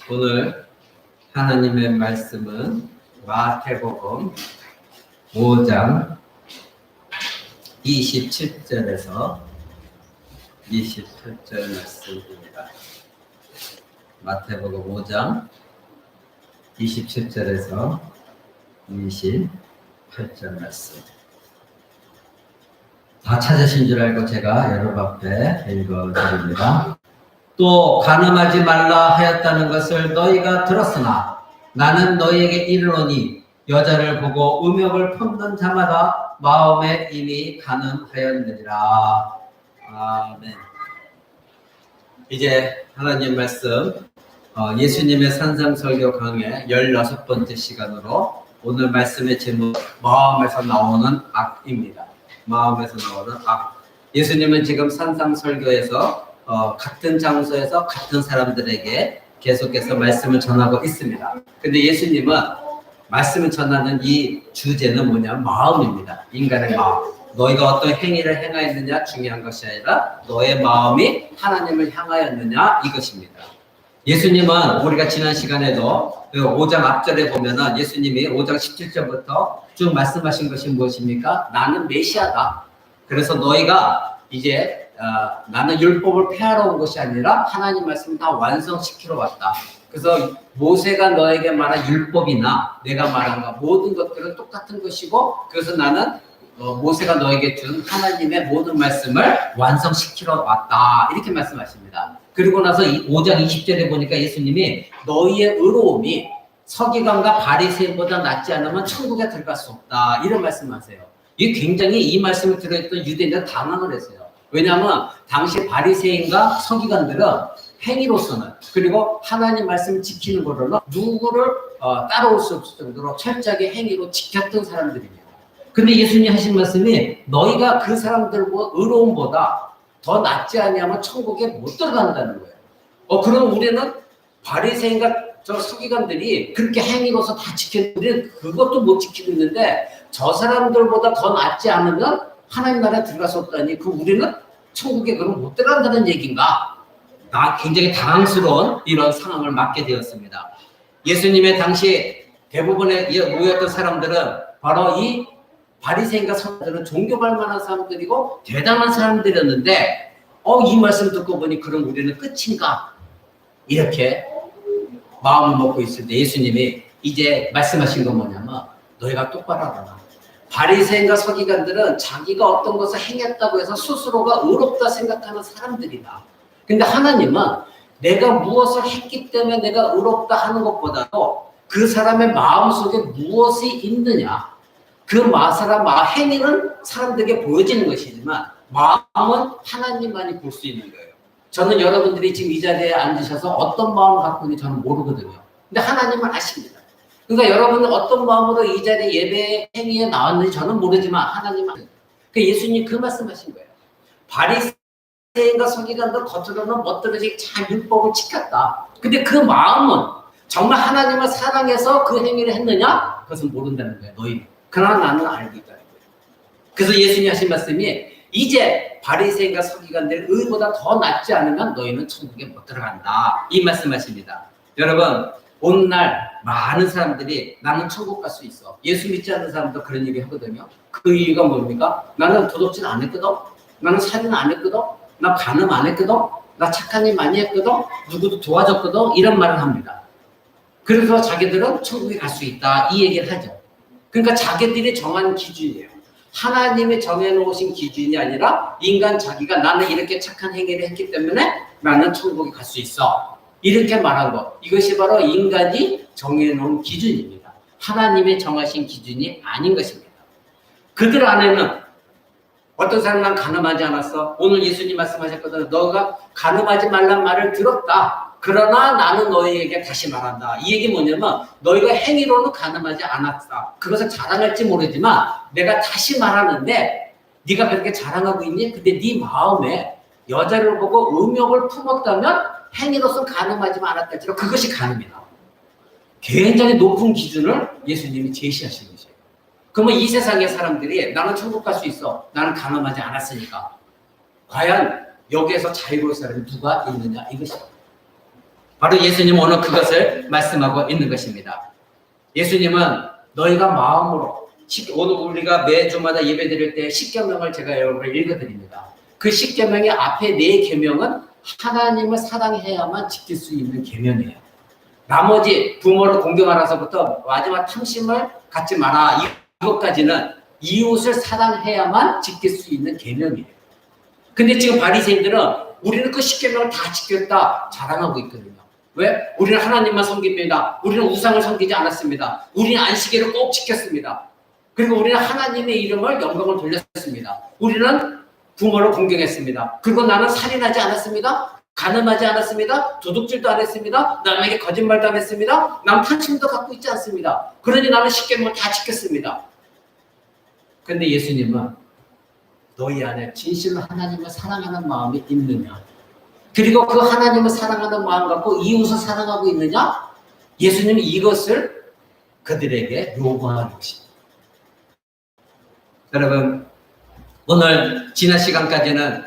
오늘 하나님의 말씀은 마태복음 5장 27절에서 28절 말씀입니다. 마태복음 5장 27절에서 28절 말씀. 다 찾으신 줄 알고 제가 여러분 앞에 읽어드립니다. 또 간음하지 말라 하였다는 것을 너희가 들었으나 나는 너희에게 이르노니 여자를 보고 음욕을 품는 자마다 마음에 이미 간음하였느니라. 아멘. 이제 하나님 말씀 예수님의 산상설교 강의 16번째 시간으로 오늘 말씀의 제목 마음에서 나오는 악입니다. 마음에서 나오는 악. 예수님은 지금 산상설교에서 같은 장소에서 같은 사람들에게 계속해서 말씀을 전하고 있습니다. 근데 예수님은 말씀을 전하는 이 주제는 뭐냐면 마음입니다. 인간의 마음. 너희가 어떤 행위를 행하였느냐 중요한 것이 아니라 너의 마음이 하나님을 향하였느냐 이것입니다. 예수님은 우리가 지난 시간에도 5장 앞절에 보면은 예수님이 5장 17절부터 쭉 말씀하신 것이 무엇입니까? 나는 메시아다. 그래서 너희가 이제 나는 율법을 폐하러 온 것이 아니라 하나님 말씀을 다 완성시키러 왔다. 그래서 모세가 너에게 말한 율법이나 내가 말한 모든 것들은 똑같은 것이고 그래서 나는 모세가 너에게 준 하나님의 모든 말씀을 완성시키러 왔다. 이렇게 말씀하십니다. 그리고 나서 5장 20절에 보니까 예수님이 너희의 의로움이 서기관과 바리새인보다 낫지 않으면 천국에 들어갈 수 없다. 이런 말씀하세요. 이게 굉장히 이 말씀을 들었던 유대인들은 당황을 했어요. 왜냐하면 당시 바리새인과 서기관들은 행위로서는 그리고 하나님 말씀을 지키는 것으로는 누구를 따라올 수 없을 정도로 철저하게 행위로 지켰던 사람들입니다. 근데 예수님이 하신 말씀이 너희가 그 사람들과 의로움보다 더 낫지 않냐면 천국에 못 들어간다는 거예요. 그럼 우리는 바리새인과 저 서기관들이 그렇게 행위로서 다 지켰는데 그것도 못 지키고 있는데 저 사람들보다 더 낫지 않으면 하나님 나라에 들어갈 수 없다니 그 우리는 천국에 그럼 못 들어간다는 얘기인가? 굉장히 당황스러운 이런 상황을 맞게 되었습니다. 예수님의 당시 대부분의 모였던 사람들은 바로 이 바리새인과 서기관들은 존경할 만한 사람들이고 대단한 사람들이었는데 이 말씀 듣고 보니 그럼 우리는 끝인가? 이렇게 마음을 먹고 있을 때 예수님이 이제 말씀하신 건 뭐냐면 너희가 똑바로 알아라. 바리새인과 서기관들은 자기가 어떤 것을 행했다고 해서 스스로가 의롭다 생각하는 사람들이다. 근데 하나님은 내가 무엇을 했기 때문에 내가 의롭다 하는 것보다도 그 사람의 마음속에 무엇이 있느냐. 그 사람 행위는 사람들에게 보여지는 것이지만 마음은 하나님만이 볼 수 있는 거예요. 저는 여러분들이 지금 이 자리에 앉으셔서 어떤 마음을 갖고 있는지 저는 모르거든요. 근데 하나님은 아십니다. 그러니까 여러분은 어떤 마음으로 이 자리에 예배 행위에 나왔는지 저는 모르지만 하나님은 그러니까 예수님이 그 말씀하신 거예요. 바리새인과 서기관들 겉으로는 멋들어지게 잘 율법을 지켰다. 근데 그 마음은 정말 하나님을 사랑해서 그 행위를 했느냐? 그것은 모른다는 거예요. 너희는. 그러나 나는 알고 있다는 거예요. 그래서 예수님이 하신 말씀이 이제 바리새인과 서기관들 의보다 더 낫지 않으면 너희는 천국에 못 들어간다. 이 말씀하십니다. 여러분 오늘날 많은 사람들이 나는 천국 갈 수 있어. 예수 믿지 않는 사람도 그런 얘기 하거든요. 그 이유가 뭡니까? 나는 도덕질 안 했거든. 나는 살인 안 했거든. 나 간음 안 했거든. 나 착한 일 많이 했거든. 누구도 도와줬거든. 이런 말을 합니다. 그래서 자기들은 천국에 갈 수 있다. 이 얘기를 하죠. 그러니까 자기들이 정한 기준이에요. 하나님이 정해놓으신 기준이 아니라 인간 자기가 나는 이렇게 착한 행위를 했기 때문에 나는 천국에 갈 수 있어. 이렇게 말한 것. 이것이 바로 인간이 정해놓은 기준입니다. 하나님의 정하신 기준이 아닌 것입니다. 그들 안에는 어떤 사람은 간음하지 않았어. 오늘 예수님 말씀하셨거든요. 너가 간음하지 말란 말을 들었다. 그러나 나는 너희에게 다시 말한다. 이 얘기 뭐냐면 너희가 행위로는 간음하지 않았다. 그것을 자랑할지 모르지만 내가 다시 말하는데 네가 그렇게 자랑하고 있니? 근데 네 마음에 여자를 보고 음욕을 품었다면 행위로서는 간음하지 않았다지만 그것이 간음이다. 굉장히 높은 기준을 예수님이 제시하신 것이에요. 그러면 이 세상의 사람들이 나는 천국 갈 수 있어. 나는 간음하지 않았으니까. 과연 여기에서 자유로운 사람이 누가 있느냐 이것입니다. 바로 예수님은 오늘 그것을 말씀하고 있는 것입니다. 예수님은 너희가 마음으로, 오늘 우리가 매주마다 예배 드릴 때 십계명을 제가 여러분을 읽어드립니다. 그 십계명의 앞에 네 계명은 하나님을 사랑해야만 지킬 수 있는 계명이에요. 나머지 부모를 공경하라서부터 마지막 탐심을 갖지 마라, 이것까지는 이웃을 사랑해야만 지킬 수 있는 계명이에요. 근데 지금 바리새인들은 우리는 그 십계명을 다 지켰다 자랑하고 있거든요. 왜? 우리는 하나님만 섬깁니다. 우리는 우상을 섬기지 않았습니다. 우리는 안식일을 꼭 지켰습니다. 그리고 우리는 하나님의 이름을 영광을 돌렸습니다. 우리는 부모를 공경했습니다. 그리고 나는 살인하지 않았습니다. 간음하지 않았습니다. 도둑질도 안 했습니다. 남에게 거짓말도 안 했습니다. 난 탐심도 갖고 있지 않습니다. 그러니 나는 십계명을 다 지켰습니다. 근데 예수님은 너희 안에 진실로 하나님을 사랑하는 마음이 있느냐, 그리고 그 하나님을 사랑하는 마음 갖고 이웃을 사랑하고 있느냐, 예수님이 이것을 그들에게 요구하는 것입니다. 여러분, 오늘 지난 시간까지는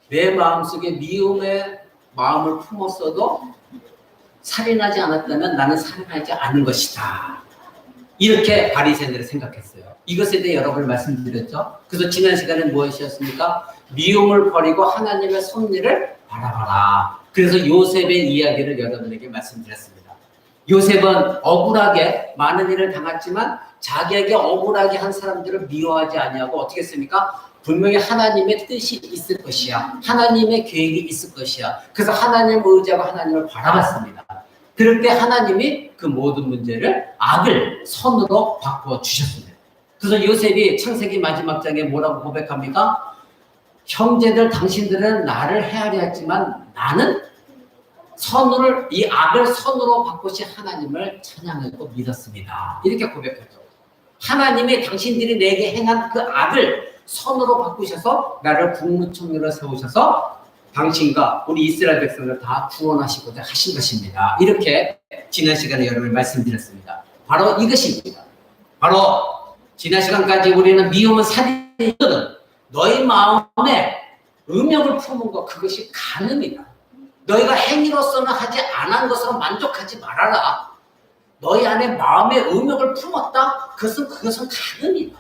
내 마음속에 미움의 마음을 품었어도 살인하지 않았다면 나는 살인하지 않을 것이다, 이렇게 바리새인들이 생각했어요. 이것에 대해 여러 번 말씀드렸죠. 그래서 지난 시간에 무엇이었습니까? 미움을 버리고 하나님의 섭리를 바라봐라. 그래서 요셉의 이야기를 여러분에게 말씀드렸습니다. 요셉은 억울하게 많은 일을 당했지만 자기에게 억울하게 한 사람들을 미워하지 아니하고 어떻게 했습니까? 분명히 하나님의 뜻이 있을 것이야, 하나님의 계획이 있을 것이야. 그래서 하나님을 의지하고 하나님을 바라봤습니다. 그럴 때 하나님이 그 모든 문제를 악을 선으로 바꿔주셨습니다. 그래서 요셉이 창세기 마지막 장에 뭐라고 고백합니까? 형제들, 당신들은 나를 헤아려 했지만 나는 선을, 이 악을 선으로 바꾸신 하나님을 찬양하고 믿었습니다. 이렇게 고백했죠. 하나님이 당신들이 내게 행한 그 악을 선으로 바꾸셔서 나를 국무총리로 세우셔서 당신과 우리 이스라엘 백성을 다 구원하시고자 하신 것입니다. 이렇게 지난 시간에 여러분 말씀드렸습니다. 바로 이것입니다. 바로 지난 시간까지 우리는 미움은 살인이거든. 너희 마음에 음욕을 품은 것, 그것이 간음이다. 너희가 행위로서는 하지 않은 것으로 만족하지 말아라. 너희 안에 마음의 음욕을 품었다? 그것은 간음이다.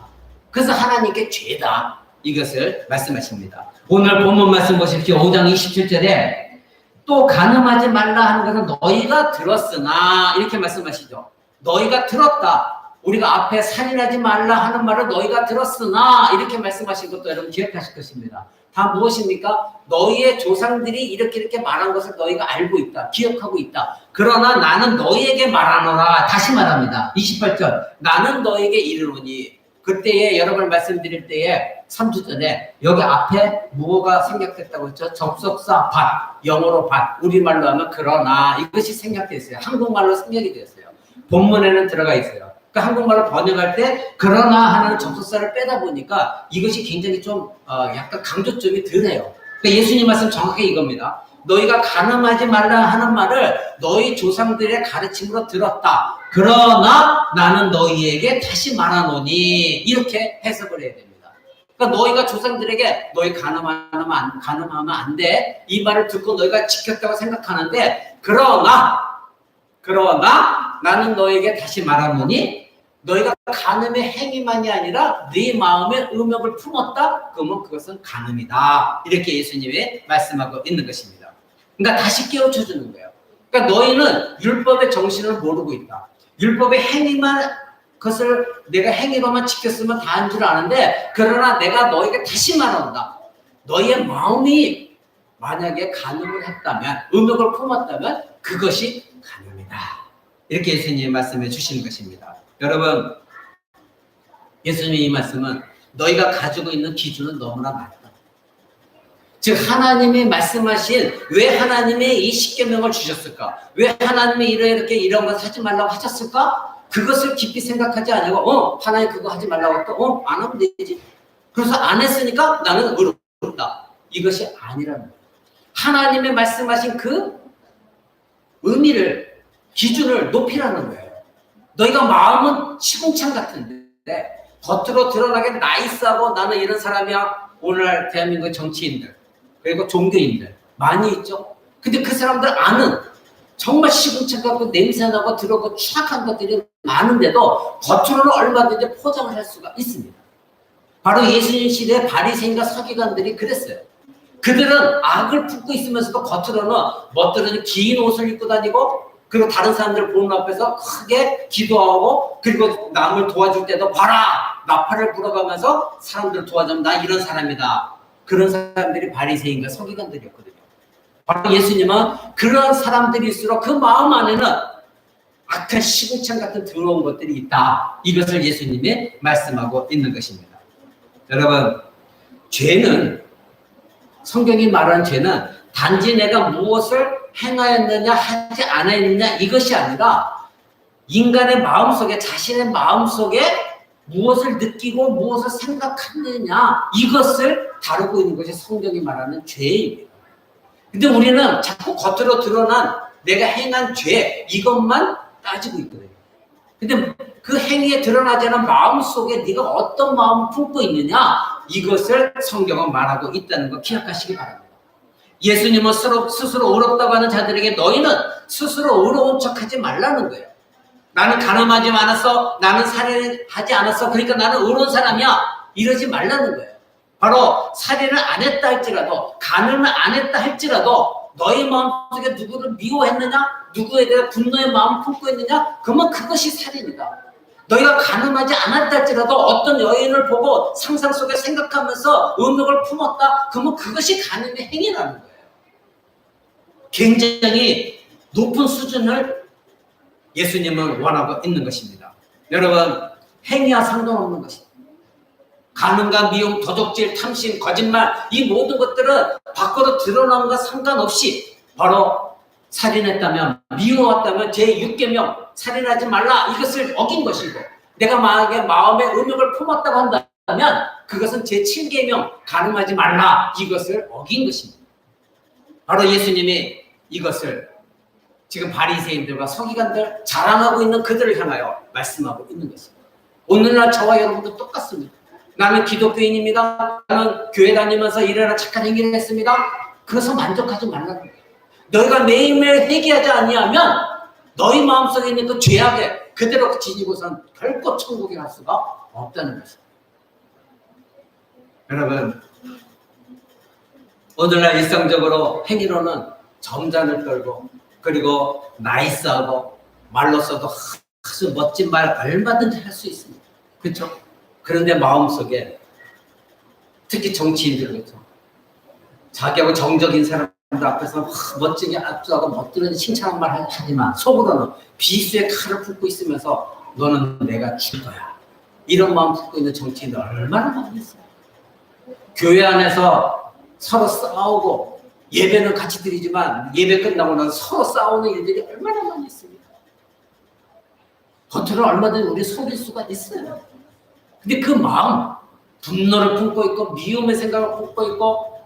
그래서 하나님께 죄다, 이것을 말씀하십니다. 오늘 본문 말씀 보십시오. 5장 27절에 또 간음하지 말라 하는 것은 너희가 들었으나, 이렇게 말씀하시죠. 너희가 들었다. 우리가 앞에 살인하지 말라 하는 말을 너희가 들었으나, 이렇게 말씀하신 것도 여러분 기억하실 것입니다. 다 무엇입니까? 너희의 조상들이 이렇게 말한 것을 너희가 알고 있다, 기억하고 있다. 그러나 나는 너희에게 말하노라. 다시 말합니다. 28절. 나는 너희에게 이르노니. 그때에 여러분 말씀드릴 때에 3주 전에 여기 앞에 뭐가 생략됐다고 했죠? 접속사 밭, 영어로 밭, 우리말로 하면 그러나, 이것이 생략됐어요. 한국말로 생략이 되었어요. 본문에는 들어가 있어요. 그러니까 한국말로 번역할 때 그러나 하는 접속사를 빼다 보니까 이것이 굉장히 좀 약간 강조점이 덜해요. 그러니까 예수님 말씀 정확히 이겁니다. 너희가 간음하지 말라 하는 말을 너희 조상들의 가르침으로 들었다. 그러나 나는 너희에게 다시 말하노니, 이렇게 해석을 해야 됩니다. 그러니까 너희가 조상들에게 너희 간음하면 안 돼, 이 말을 듣고 너희가 지켰다고 생각하는데, 그러나 나는 너에게 다시 말하노니 너희가 간음의 행위만이 아니라 네 마음에 음욕을 품었다? 그러면 그것은 간음이다. 이렇게 예수님이 말씀하고 있는 것입니다. 그러니까 다시 깨우쳐 주는 거예요. 그러니까 너희는 율법의 정신을 모르고 있다. 율법의 행위만, 그것을 내가 행위로만 지켰으면 다한 줄 아는데, 그러나 내가 너에게 다시 말한다. 너희의 마음이 만약에 간음을 했다면, 음욕을 품었다면 그것이 간음이다. 이렇게 예수님이 말씀해 주시는 것입니다. 여러분, 예수님의 이 말씀은 너희가 가지고 있는 기준은 너무나 많다. 즉 하나님이 말씀하신, 왜 하나님이 이 십계명을 주셨을까? 왜 하나님이 이런 것 하지 말라고 하셨을까? 그것을 깊이 생각하지 않고 하나님 그거 하지 말라고 했다. 안 하면 되지. 그래서 안 했으니까 나는 의롭다. 이것이 아니라는 거예요. 하나님의 말씀하신 그 의미를, 기준을 높이라는 거예요. 너희가 마음은 시궁창 같은데 겉으로 드러나게 나이스하고 나는 이런 사람이야. 오늘날 대한민국 정치인들 그리고 종교인들 많이 있죠. 근데 그 사람들 안은 정말 시궁창 같고 냄새나고 들어오고 추악한 것들이 많은데도 겉으로는 얼마든지 포장을 할 수가 있습니다. 바로 예수님 시대의 바리새인과 서기관들이 그랬어요. 그들은 악을 품고 있으면서도 겉으로는 멋들어진 긴 옷을 입고 다니고, 그리고 다른 사람들 보는 앞에서 크게 기도하고, 그리고 남을 도와줄 때도 봐라! 나팔을 불어가면서 사람들 도와주면 나 이런 사람이다. 그런 사람들이 바리새인과 서기관들이었거든요. 바로 예수님은 그런 사람들일수록 그 마음 안에는 악한 시궁창 같은 더러운 것들이 있다. 이것을 예수님이 말씀하고 있는 것입니다. 여러분, 죄는, 성경이 말하는 죄는 단지 내가 무엇을 행하였느냐 하지 않았느냐 이것이 아니라 인간의 마음속에, 자신의 마음속에 무엇을 느끼고 무엇을 생각하느냐, 이것을 다루고 있는 것이 성경이 말하는 죄입니다. 근데 우리는 자꾸 겉으로 드러난 내가 행한 죄, 이것만 따지고 있거든요. 근데 그 행위에 드러나지 않은 마음속에 네가 어떤 마음을 품고 있느냐, 이것을 성경은 말하고 있다는 거 기억하시기 바랍니다. 예수님은 스스로 의롭다고 하는 자들에게 너희는 스스로 의로운 척하지 말라는 거예요. 나는 가늠하지 않았어, 나는 살인하지 않았어, 그러니까 나는 의로운 사람이야, 이러지 말라는 거예요. 바로 살인을 안 했다 할지라도, 간음을 안 했다 할지라도 너희 마음속에 누구를 미워했느냐, 누구에 대해 분노의 마음을 품고 있느냐, 그러면 그것이 살인이다. 너희가 간음하지 않았다 할지라도 어떤 여인을 보고 상상 속에 생각하면서 음욕을 품었다, 그러면 그것이 간음의 행위라는 거예요. 굉장히 높은 수준을 예수님은 원하고 있는 것입니다. 여러분, 행위와 상관없는 것입니다. 간음과 미움, 도적질, 탐심, 거짓말, 이 모든 것들은 밖으로 드러나는 것과 상관없이 바로 살인했다면, 미워했다면 제6계명 살인하지 말라, 이것을 어긴 것이고, 내가 만약에 마음에 음욕을 품었다고 한다면 그것은 제7계명 간음하지 말라, 이것을 어긴 것입니다. 바로 예수님이 이것을 지금 바리새인들과 서기관들, 자랑하고 있는 그들을 향하여 말씀하고 있는 것입니다. 오늘날 저와 여러분도 똑같습니다. 나는 기독교인입니다. 나는 교회 다니면서 이래라 착한 행위를 했습니다. 그래서 만족하지 말라는 거예요. 너희가 매일매일 회개하지 아니하면 너희 마음속에 있는 그 죄악에 그대로 지니고선 결코 천국에 갈 수가 없다는 것입니다. 여러분, 오늘날 일상적으로 행위로는 점잖을 떨고, 그리고 나이스하고, 말로써도 아주 멋진 말 얼마든지 할 수 있습니다. 그렇죠? 그런데 마음속에, 특히 정치인들, 그렇죠? 자기하고 정적인 사람들 앞에서 멋지게 압수하고 멋들어진 칭찬한 말 하지만 속으로는 비수의 칼을 품고 있으면서 너는 내가 줄 거야, 이런 마음 품고 있는 정치인들 얼마나 많이 있어요. 교회 안에서 서로 싸우고, 예배는 같이 드리지만 예배 끝나고 나서 서로 싸우는 일들이 얼마나 많이 있습니까? 겉으로 얼마든지 우리 속일 수가 있어요. 근데 그 마음, 분노를 품고 있고, 미움의 생각을 품고 있고,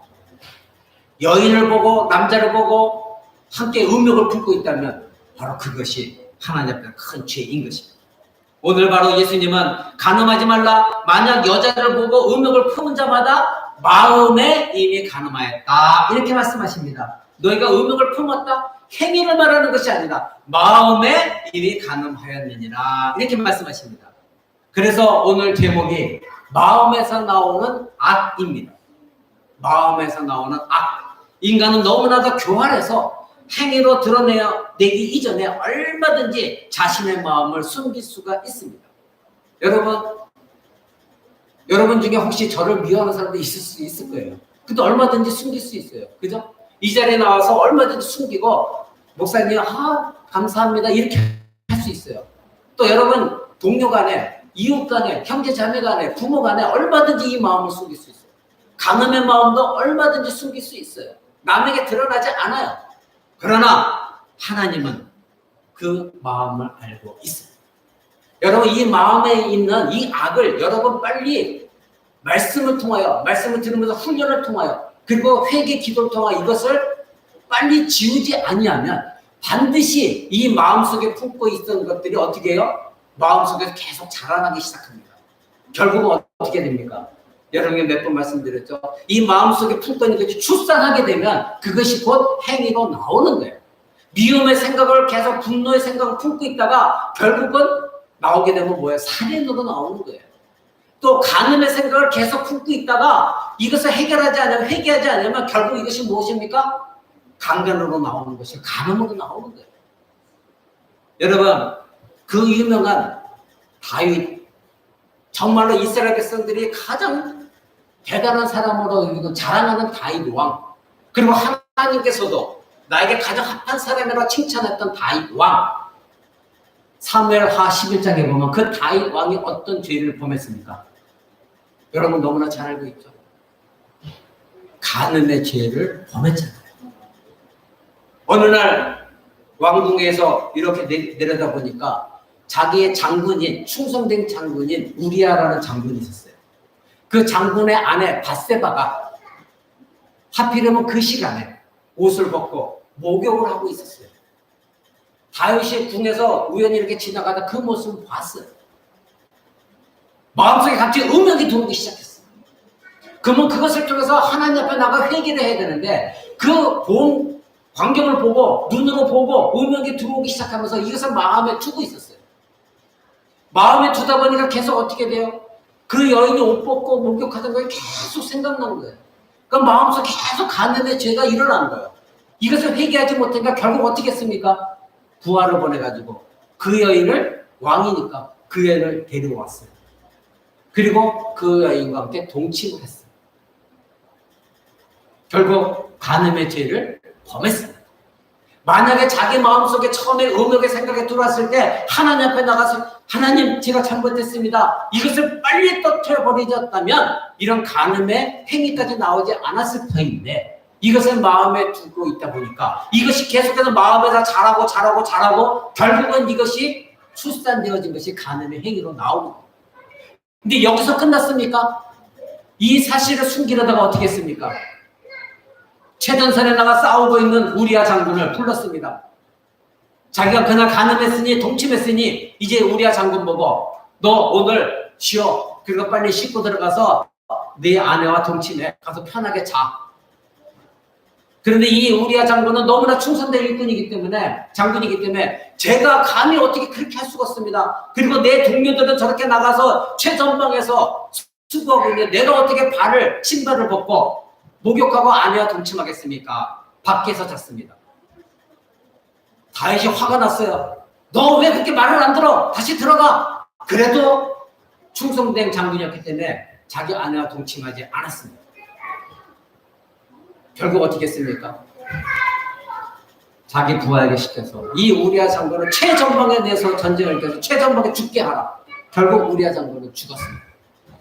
여인을 보고, 남자를 보고 함께 음욕을 품고 있다면 바로 그것이 하나님 앞에 큰 죄인 것입니다. 오늘 바로 예수님은 간음하지 말라, 만약 여자를 보고 음욕을 품은 자마다 마음에 이미 간음하였다, 이렇게 말씀하십니다. 너희가 음욕을 품었다, 행위를 말하는 것이 아니라 마음에 이미 간음하였느니라, 이렇게 말씀하십니다. 그래서 오늘 제목이 마음에서 나오는 악입니다. 마음에서 나오는 악. 인간은 너무나도 교활해서 행위로 드러내기 이전에 얼마든지 자신의 마음을 숨길 수가 있습니다. 여러분 중에 혹시 저를 미워하는 사람도 있을 수 있을 거예요. 근데 얼마든지 숨길 수 있어요. 그죠? 이 자리에 나와서 얼마든지 숨기고, 목사님, 감사합니다, 이렇게 할 수 있어요. 또 여러분, 동료 간에, 이웃 간에, 형제 자매 간에, 부모 간에 얼마든지 이 마음을 숨길 수 있어요. 간음의 마음도 얼마든지 숨길 수 있어요. 남에게 드러나지 않아요. 그러나 하나님은 그 마음을 알고 있어요. 여러분, 이 마음에 있는 이 악을 여러분 빨리 말씀을 통하여, 말씀을 들으면서 훈련을 통하여, 그리고 회개 기도를 통하여 이것을 빨리 지우지 아니하면 반드시 이 마음속에 품고 있던 것들이 어떻게 해요? 마음속에서 계속 자라나기 시작합니다. 결국은 어떻게 됩니까? 여러분께 몇 번 말씀드렸죠. 이 마음속에 품고 있는 것이 출산하게 되면 그것이 곧 행위로 나오는 거예요. 미움의 생각을 계속 분노의 생각을 품고 있다가 결국은 나오게 되면 뭐예요? 살인으로 나오는 거예요. 또 간음의 생각을 계속 품고 있다가 이것을 해결하지 않으면, 회개하지 않으면 결국 이것이 무엇입니까? 강간으로 나오는 것이 간음으로 나오는 거예요. 여러분, 그 유명한 다윗, 정말로 이스라엘 백성들이 가장 대단한 사람으로 자랑하는 다윗 왕, 그리고 하나님께서도 나에게 가장 합한 사람이라고 칭찬했던 다윗 왕, 사무엘하 11장에 보면 그 다윗 왕이 어떤 죄를 범했습니까? 여러분 너무나 잘 알고 있죠. 간음의 죄를 범했잖아요. 어느 날 왕궁에서 이렇게 내려다 보니까 자기의 장군인, 충성된 장군인 우리아라는 장군이 있었어요. 그 장군의 아내 밧세바가 하필이면 그 시간에 옷을 벗고 목욕을 하고 있었어요. 다윗이 궁에서 우연히 이렇게 지나가다 그 모습을 봤어요. 마음속에 갑자기 음욕이 들어오기 시작했어요. 그러면 그것을 통해서 하나님 앞에 나가 회개를 해야 되는데 그 본 광경을 보고 눈으로 보고 음욕이 들어오기 시작하면서 이것을 마음에 두고 있었어요. 마음에 두다 보니까 계속 어떻게 돼요? 그 여인이 옷 벗고 목욕하던 게 계속 생각나는 거예요. 그럼 마음속에 계속 간음의 죄가 일어나는 거예요. 이것을 회개하지 못하니까 결국 어떻게 했습니까? 부하를 보내가지고 그 여인을, 왕이니까 그 여인을 데려왔어요. 그리고 그 여인과 함께 동침을 했어요. 결국 간음의 죄를 범했습니다. 만약에 자기 마음속에 처음에 음욕의 생각이 들어왔을 때 하나님 앞에 나가서 하나님 제가 잘못했습니다. 이것을 빨리 터뜨려버리셨다면 이런 간음의 행위까지 나오지 않았을 터인데 이것을 마음에 두고 있다 보니까 이것이 계속해서 마음에서 자라고 결국은 이것이 출산되어진 것이 간음의 행위로 나오는 거예요. 근데 여기서 끝났습니까? 이 사실을 숨기려다가 어떻게 했습니까? 최전선에 나가 싸우고 있는 우리아 장군을 불렀습니다. 자기가 그날 간음했으니 동침했으니 이제 우리아 장군 보고 너 오늘 쉬어. 그리고 빨리 씻고 들어가서 네 아내와 동침해. 가서 편하게 자. 그런데 이 우리아 장군은 너무나 충성된 일꾼이기 때문에, 장군이기 때문에 제가 감히 어떻게 그렇게 할 수가 없습니다. 그리고 내 동료들은 저렇게 나가서 최전방에서 수고하고 있는데 내가 어떻게 신발을 벗고 목욕하고 아내와 동침하겠습니까? 밖에서 잤습니다. 다윗이 화가 났어요. 너 왜 그렇게 말을 안 들어? 다시 들어가. 그래도 충성된 장군이었기 때문에 자기 아내와 동침하지 않았습니다. 결국 어떻게 했습니까? 자기 부하에게 시켜서 이 우리아 장군을 최전방에 내서 전쟁을 일으켜서 최전방에 죽게 하라. 결국 우리아 장군은 죽었습니다.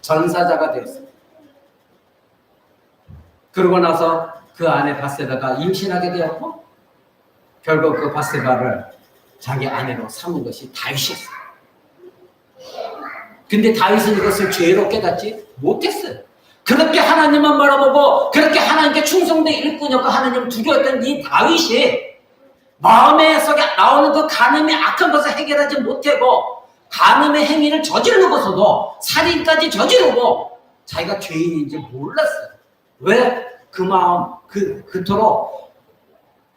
전사자가 되었습니다. 그러고 나서 그 아내 밧세바가 임신하게 되었고 결국 그 밧세바를 자기 아내로 삼은 것이 다윗이었어요. 근데 다윗은 이것을 죄로 깨닫지 못했어요. 그렇게 하나님만 바라보고 그렇게 하나님께 충성된 일꾼이었고 하나님을 두려웠던 이 다윗이 마음에 속에 나오는 그 간음의 악한 것을 해결하지 못하고 간음의 행위를 저지르고서도 살인까지 저지르고 자기가 죄인인지 몰랐어요. 왜? 그 마음, 그토록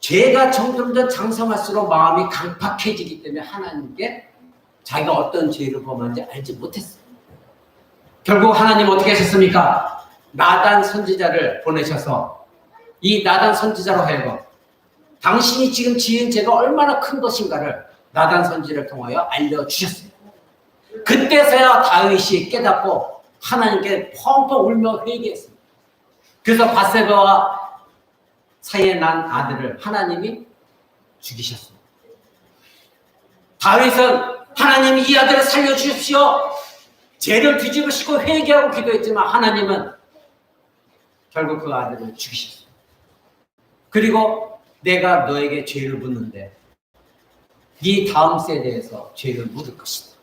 죄가 점점 장성할수록 마음이 강팍해지기 때문에 하나님께 자기가 어떤 죄를 범하는지 알지 못했어요. 결국 하나님 어떻게 하셨습니까? 나단 선지자를 보내셔서 이 나단 선지자로 하여금 당신이 지금 지은 죄가 얼마나 큰 것인가를 나단 선지자를 통하여 알려주셨습니다. 그때서야 다윗이 깨닫고 하나님께 펑펑 울며 회개했습니다. 그래서 밧세바와 사이에 난 아들을 하나님이 죽이셨습니다. 다윗은 하나님이 이 아들을 살려주십시오. 죄를 뒤집으시고 회개하고 기도했지만 하나님은 결국 그 아들을 죽이셨어요. 그리고 내가 너에게 죄를 묻는데 네 다음 세대에서 죄를 묻을 것이다.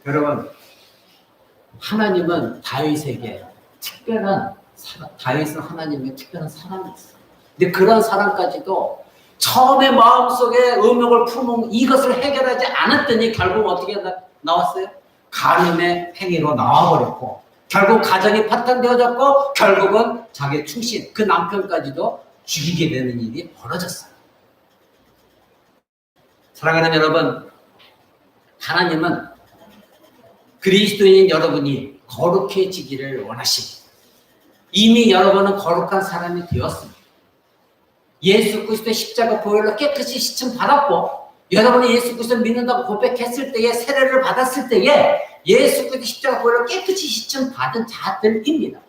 여러분, 하나님은 다윗에게 특별한 사랑, 다윗은 하나님의 특별한 사랑이 있어요. 근데 그런 사랑까지도 처음에 마음속에 음욕을 품은 이것을 해결하지 않았더니 결국 어떻게 나왔어요? 간음의 행위로 나와버렸고 결국 가정이 파탄되어졌고 결국은 자기 충신, 그 남편까지도 죽이게 되는 일이 벌어졌어요. 사랑하는 여러분, 하나님은 그리스도인 여러분이 거룩해지기를 원하십니다. 이미 여러분은 거룩한 사람이 되었습니다. 예수 그리스도의 십자가 보혈로 깨끗이 씻음 받았고, 여러분이 예수 그리스도를 믿는다고 고백했을 때에, 세례를 받았을 때에 예수 그리스도 십자가 보혈로 깨끗이 씻음 받은 자들입니다.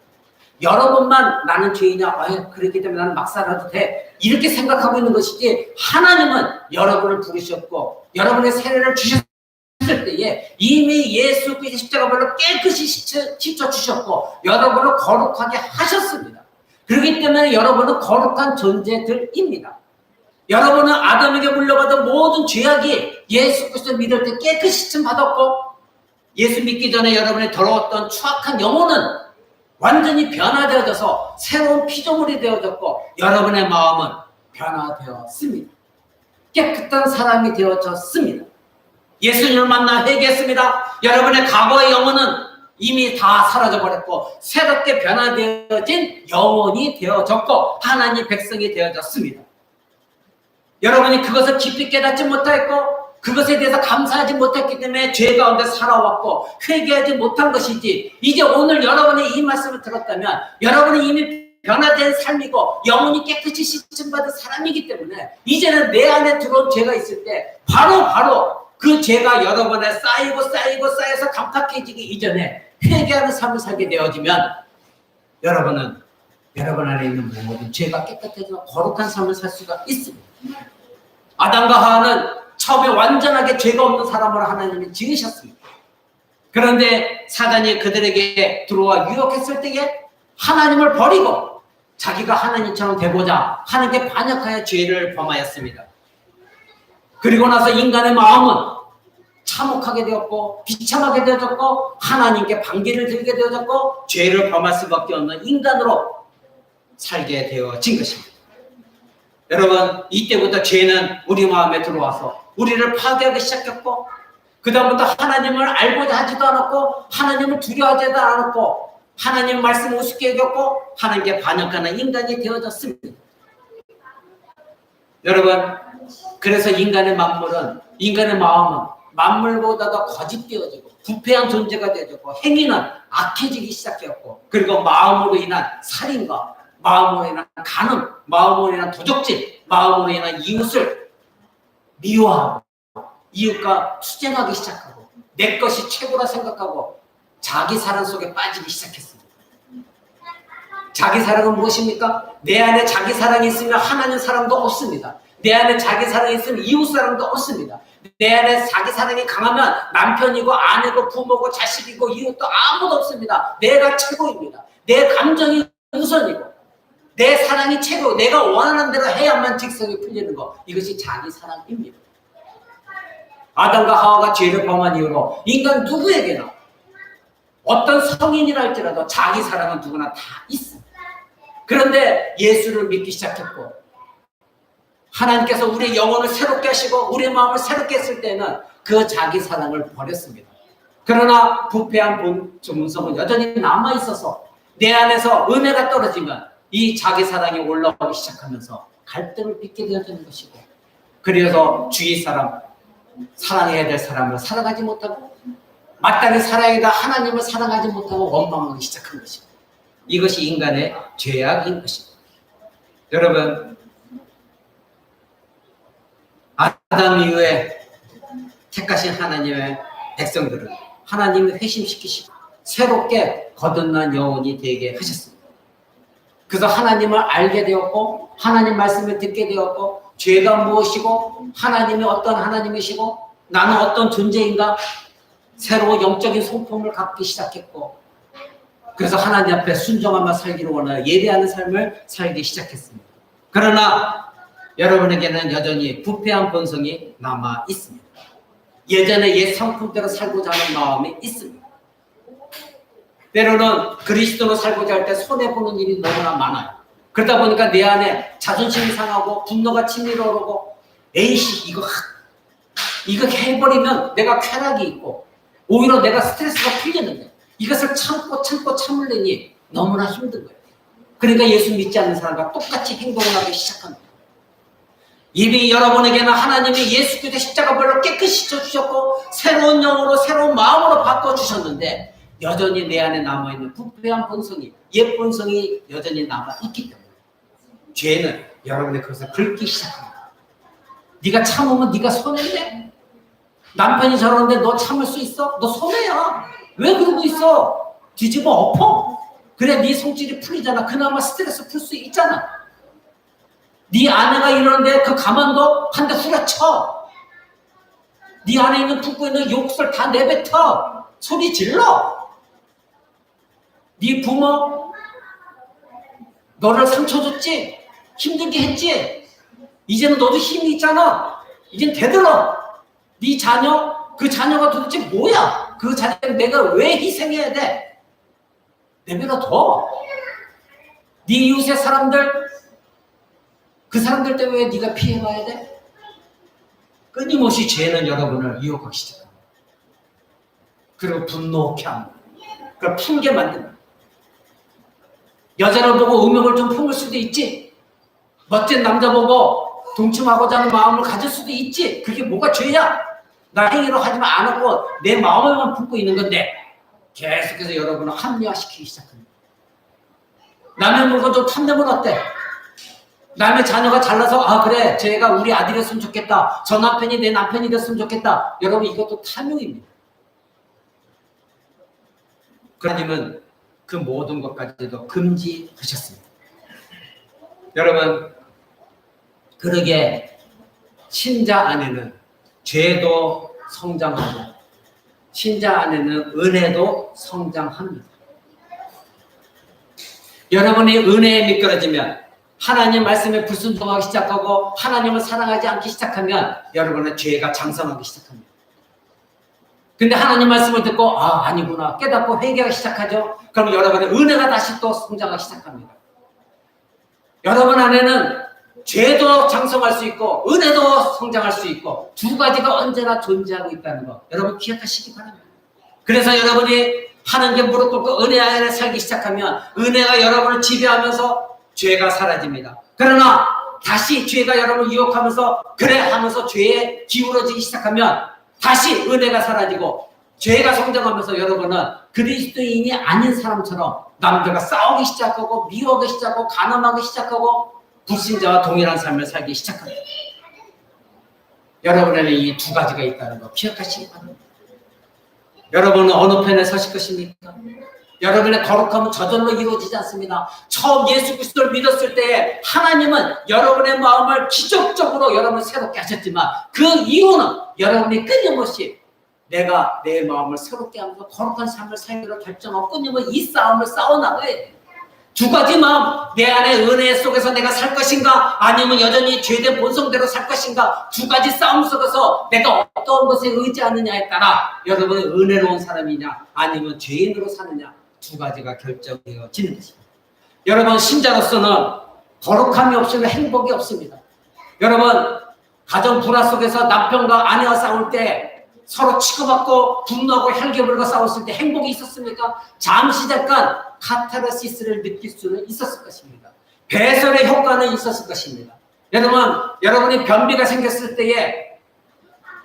여러분만 나는 죄인이야, 그렇기 때문에 나는 막 살아도 돼, 이렇게 생각하고 있는 것이지, 하나님은 여러분을 부르셨고 여러분의 세례를 주셨을 때에 이미 예수 그리스도 십자가 보혈로 깨끗이 씻어주셨고 여러분을 거룩하게 하셨습니다. 그렇기 때문에 여러분은 거룩한 존재들입니다. 여러분은 아담에게 물려받은 모든 죄악이 예수 그리스도 믿을 때 깨끗이 씻음 받았고, 예수 믿기 전에 여러분의 더러웠던 추악한 영혼은 완전히 변화되어져서 새로운 피조물이 되어졌고, 여러분의 마음은 변화되었습니다. 깨끗한 사람이 되어졌습니다. 예수님을 만나 회개했습니다. 여러분의 과거의 영혼은 이미 다 사라져버렸고 새롭게 변화되어진 영혼이 되어졌고 하나님 백성이 되어졌습니다. 여러분이 그것을 깊이 깨닫지 못했고 그것에 대해서 감사하지 못했기 때문에 죄 가운데 살아왔고 회개하지 못한 것이지, 이제 오늘 여러분이 이 말씀을 들었다면 여러분이 이미 변화된 삶이고 영혼이 깨끗이 씻음받은 사람이기 때문에 이제는 내 안에 들어온 죄가 있을 때 바로 그 죄가 여러분에 쌓여서 감탁해지기 이전에 회개하는 삶을 살게 되어지면 여러분은 여러분 안에 있는 모든 죄가 깨끗해져 거룩한 삶을 살 수가 있습니다. 아담과 하와는 처음에 완전하게 죄가 없는 사람으로 하나님이 지으셨습니다. 그런데 사단이 그들에게 들어와 유혹했을 때에 하나님을 버리고 자기가 하나님처럼 되고자 하나님께 반역하여 죄를 범하였습니다. 그리고 나서 인간의 마음은 참혹하게 되었고 비참하게 되어졌고 하나님께 반기를 들게 되어졌고 죄를 범할 수밖에 없는 인간으로 살게 되어진 것입니다. 여러분, 이때부터 죄는 우리 마음에 들어와서 우리를 파괴하기 시작했고 그 다음부터 하나님을 알고자 하지도 않았고 하나님을 두려워하지도 않았고 하나님 말씀을 우습게 여겼고 하나님께 반역하는 인간이 되어졌습니다. 여러분, 그래서 인간의 마음은 만물보다도 거짓되어지고 부패한 존재가 되어졌고 행위는 악해지기 시작했고, 그리고 마음으로 인한 살인과 마음으로 인한 간음, 마음으로 인한 도적질, 마음으로 인한 이웃을 미워하고 이웃과 투쟁하기 시작하고 내 것이 최고라 생각하고 자기 사랑 속에 빠지기 시작했습니다. 자기 사랑은 무엇입니까? 내 안에 자기 사랑이 있으면 하나님 사랑도 없습니다. 내 안에 자기 사랑이 있으면 이웃 사랑도 없습니다. 내 안에 자기 사랑이 강하면 남편이고 아내고 부모고 자식이고 이웃도 아무도 없습니다. 내가 최고입니다. 내 감정이 우선이고 내 사랑이 최고, 내가 원하는 대로 해야만 직성이 풀리는 것, 이것이 자기 사랑입니다. 아담과 하와가 죄를 범한 이후로 인간 누구에게나 어떤 성인이라 할지라도 자기 사랑은 누구나 다 있습니다. 그런데 예수를 믿기 시작했고 하나님께서 우리의 영혼을 새롭게 하시고 우리의 마음을 새롭게 했을 때는 그 자기 사랑을 버렸습니다. 그러나 부패한 본성은 여전히 남아있어서 내 안에서 은혜가 떨어지면 이 자기 사랑이 올라오기 시작하면서 갈등을 빚게 되어지는 것이고, 그래서 주위 사람, 사랑해야 될 사람을 사랑하지 못하고 마땅히 사랑해야 하나님을 사랑하지 못하고 원망하기 시작한 것입니다. 이것이 인간의 죄악인 것입니다. 여러분, 아담 이후에 택하신 하나님의 백성들은 하나님을 회심시키시고 새롭게 거듭난 영혼이 되게 하셨습니다. 그래서 하나님을 알게 되었고 하나님 말씀을 듣게 되었고 죄가 무엇이고 하나님이 어떤 하나님이시고 나는 어떤 존재인가 새로운 영적인 성품을 갖기 시작했고, 그래서 하나님 앞에 순종하며 살기를 원하여 예배하는 삶을 살기 시작했습니다. 그러나 여러분에게는 여전히 부패한 본성이 남아 있습니다. 예전의 옛 성품대로 살고자 하는 마음이 있습니다. 때로는 그리스도로 살고자 할 때 손해보는 일이 너무나 많아요. 그러다 보니까 내 안에 자존심이 상하고 분노가 치밀어 오르고 에이씨 이거 해버리면 내가 쾌락이 있고 오히려 내가 스트레스가 풀리는데 이것을 참으려니 너무나 힘든 거예요. 그러니까 예수 믿지 않는 사람과 똑같이 행동을 하기 시작합니다. 이미 여러분에게는 하나님이 예수 그리스도의 십자가별로 깨끗이 져주셨고 새로운 영으로 새로운 마음으로 바꿔주셨는데 여전히 내 안에 남아있는 부패한 본성이, 옛 본성이 여전히 남아있기 때문에 죄는 여러분의 그것을 긁기 시작합니다. 네가 참으면 네가 손해인데? 남편이 저러는데 너 참을 수 있어? 너 손해야. 왜 그러고 있어? 뒤집어 엎어. 그래 네 성질이 풀리잖아. 그나마 스트레스 풀 수 있잖아. 네 아내가 이러는데 그 가만둬? 한 대 후려쳐. 네 안에 있는 품고 있는 욕설 다 내뱉어. 소리 질러. 네 부모 너를 상처 줬지? 힘들게 했지? 이제는 너도 힘이 있잖아. 이젠 되들어. 네 자녀? 그 자녀가 도대체 뭐야? 그 자녀를 내가 왜 희생해야 돼? 내버려둬. 네 이웃의 사람들, 그 사람들 때문에 왜 네가 피해가야 돼? 끊임없이 죄는 여러분을 유혹하기 시작합니다. 그리고 분노케 합니다. 그걸 품게 만듭니다. 여자를 보고 음욕을 좀 품을 수도 있지. 멋진 남자 보고 동침하고자 하는 마음을 가질 수도 있지. 그게 뭐가 죄야? 나 행위로 하지만 안 하고 내 마음에만 품고 있는 건데 계속해서 여러분을 합리화시키기 시작합니다. 남의 물건 좀 탐내면 어때? 남의 자녀가 잘나서 아 그래 쟤가 우리 아들이었으면 좋겠다. 저 남편이 내 남편이 됐으면 좋겠다. 여러분 이것도 탐욕입니다. 하나님은 그 모든 것까지도 금지하셨습니다. 여러분 그러게 신자 안에는 죄도 성장하고 신자 안에는 은혜도 성장합니다. 여러분이 은혜에 미끄러지면 하나님 말씀에 불순종하기 시작하고 하나님을 사랑하지 않기 시작하면 여러분은 죄가 장성하기 시작합니다. 근데 하나님 말씀을 듣고 아 아니구나 깨닫고 회개하기 시작하죠. 그럼 여러분의 은혜가 다시 또 성장하기 시작합니다. 여러분 안에는 죄도 장성할 수 있고 은혜도 성장할 수 있고 두 가지가 언제나 존재하고 있다는 거 여러분 기억하시기 바랍니다. 그래서 여러분이 하나님께 무릎 꿇고 은혜 안에 살기 시작하면 은혜가 여러분을 지배하면서 죄가 사라집니다. 그러나 다시 죄가 여러분을 유혹하면서 그래 하면서 죄에 기울어지기 시작하면 다시 은혜가 사라지고 죄가 성장하면서 여러분은 그리스도인이 아닌 사람처럼 남들과 싸우기 시작하고 미워하기 시작하고 가늠하기 시작하고 불신자와 동일한 삶을 살기 시작합니다. 여러분에는 이 두 가지가 있다는 거 기억하시기 바랍니다. 여러분은 어느 편에 서실 것입니까? 여러분의 거룩함은 저절로 이루어지지 않습니다. 처음 예수 그리스도를 믿었을 때에 하나님은 여러분의 마음을 기적적으로 여러분을 새롭게 하셨지만 그 이유는 여러분이 끊임없이 내가 내 마음을 새롭게 하면서 거룩한 삶을 살기로 결정하고 끊임없이 이 싸움을 싸워나가야 돼요. 두 가지 마음, 내 안에 은혜 속에서 내가 살 것인가 아니면 여전히 죄된 본성대로 살 것인가 두 가지 싸움 속에서 내가 어떤 것에 의지하느냐에 따라 여러분은 은혜로운 사람이냐 아니면 죄인으로 사느냐 두 가지가 결정되어지는 것입니다. 여러분 신자로서는 거룩함이 없으면 행복이 없습니다. 여러분 가정 불화 속에서 남편과 아내와 싸울 때 서로 치고받고 분노하고 혈기불고 싸웠을 때 행복이 있었습니까? 잠시 잠깐 카타르시스를 느낄 수는 있었을 것입니다. 배설의 효과는 있었을 것입니다. 여러분이 변비가 생겼을 때에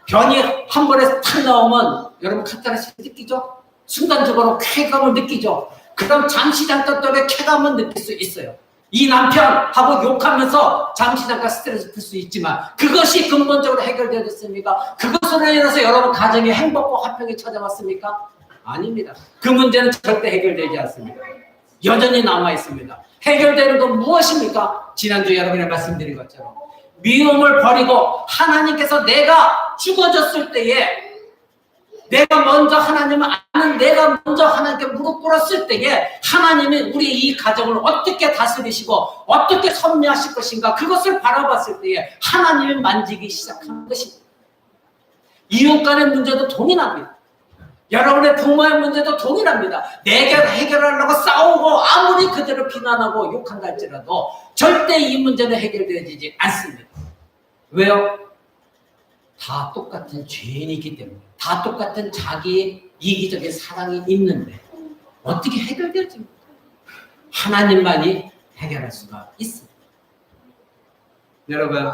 변이 한 번에 탁 나오면 여러분 카타르시스 느끼죠? 순간적으로 쾌감을 느끼죠? 그럼 잠시 잠깐 동안 쾌감은 느낄 수 있어요. 이 남편하고 욕하면서 잠시 잠깐 스트레스 풀 수 있지만 그것이 근본적으로 해결되었습니까? 그것으로 인해서 여러분 가정이 행복과 화평이 찾아왔습니까? 아닙니다. 그 문제는 절대 해결되지 않습니다. 여전히 남아있습니다. 해결되는 건 무엇입니까? 지난주 여러분이 말씀드린 것처럼 미움을 버리고 하나님께서 내가 죽어졌을 때에 내가 먼저 하나님을 아는 내가 먼저 하나님께 무릎 꿇었을 때에 하나님이 우리 이 가정을 어떻게 다스리시고 어떻게 섭리하실 것인가 그것을 바라봤을 때에 하나님이 만지기 시작하는 것입니다. 이웃 간의 문제도 동일합니다. 여러분의 부모의 문제도 동일합니다. 내가 해결하려고 싸우고 아무리 그들을 비난하고 욕한다 할지라도 절대 이 문제는 해결되지 않습니다. 왜요? 다 똑같은 죄인이기 때문에 다 똑같은 자기의 이기적인 사랑이 있는데 어떻게 해결될지 하나님만이 해결할 수가 있습니다. 여러분,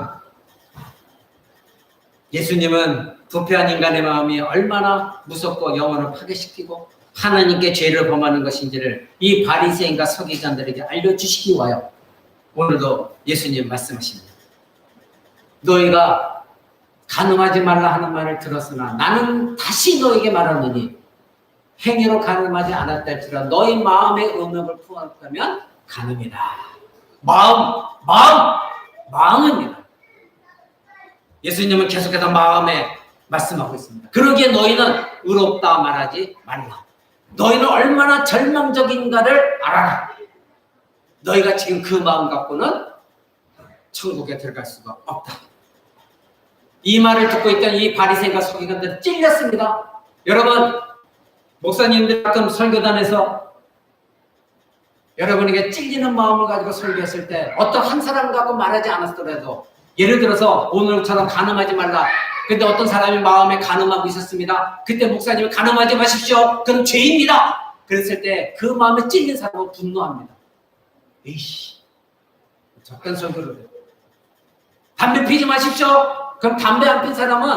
예수님은 부패한 인간의 마음이 얼마나 무섭고 영혼을 파괴시키고 하나님께 죄를 범하는 것인지를 이 바리새인과 서기관들에게 알려주시기 위하여 오늘도 예수님 말씀하십니다. 너희가 간음하지 말라 하는 말을 들었으나 나는 다시 너에게 말하노니 행위로 간음하지 않았다 할지라도 너희 마음의 음욕을 품었다면 간음이다. 마음입니다. 예수님은 계속해서 마음에 말씀하고 있습니다. 그러기에 너희는 의롭다 말하지 말라. 너희는 얼마나 절망적인가를 알아라. 너희가 지금 그 마음 갖고는 천국에 들어갈 수가 없다. 이 말을 듣고 있던 이 바리새인과 서기관들은 찔렸습니다. 여러분, 목사님들 가끔 설교단에서 여러분에게 찔리는 마음을 가지고 설교했을 때 어떤 한 사람 갖고 말하지 않았더라도 예를 들어서 오늘처럼 간음하지 말라. 근데 어떤 사람이 마음에 간음하고 있었습니다. 그때 목사님이 간음하지 마십시오. 그건 죄입니다. 그랬을 때 그 마음에 찔린 사람은 분노합니다. 에이씨, 적단 설교를 해요. 담배 피지 마십시오. 그럼 담배 안 핀 사람은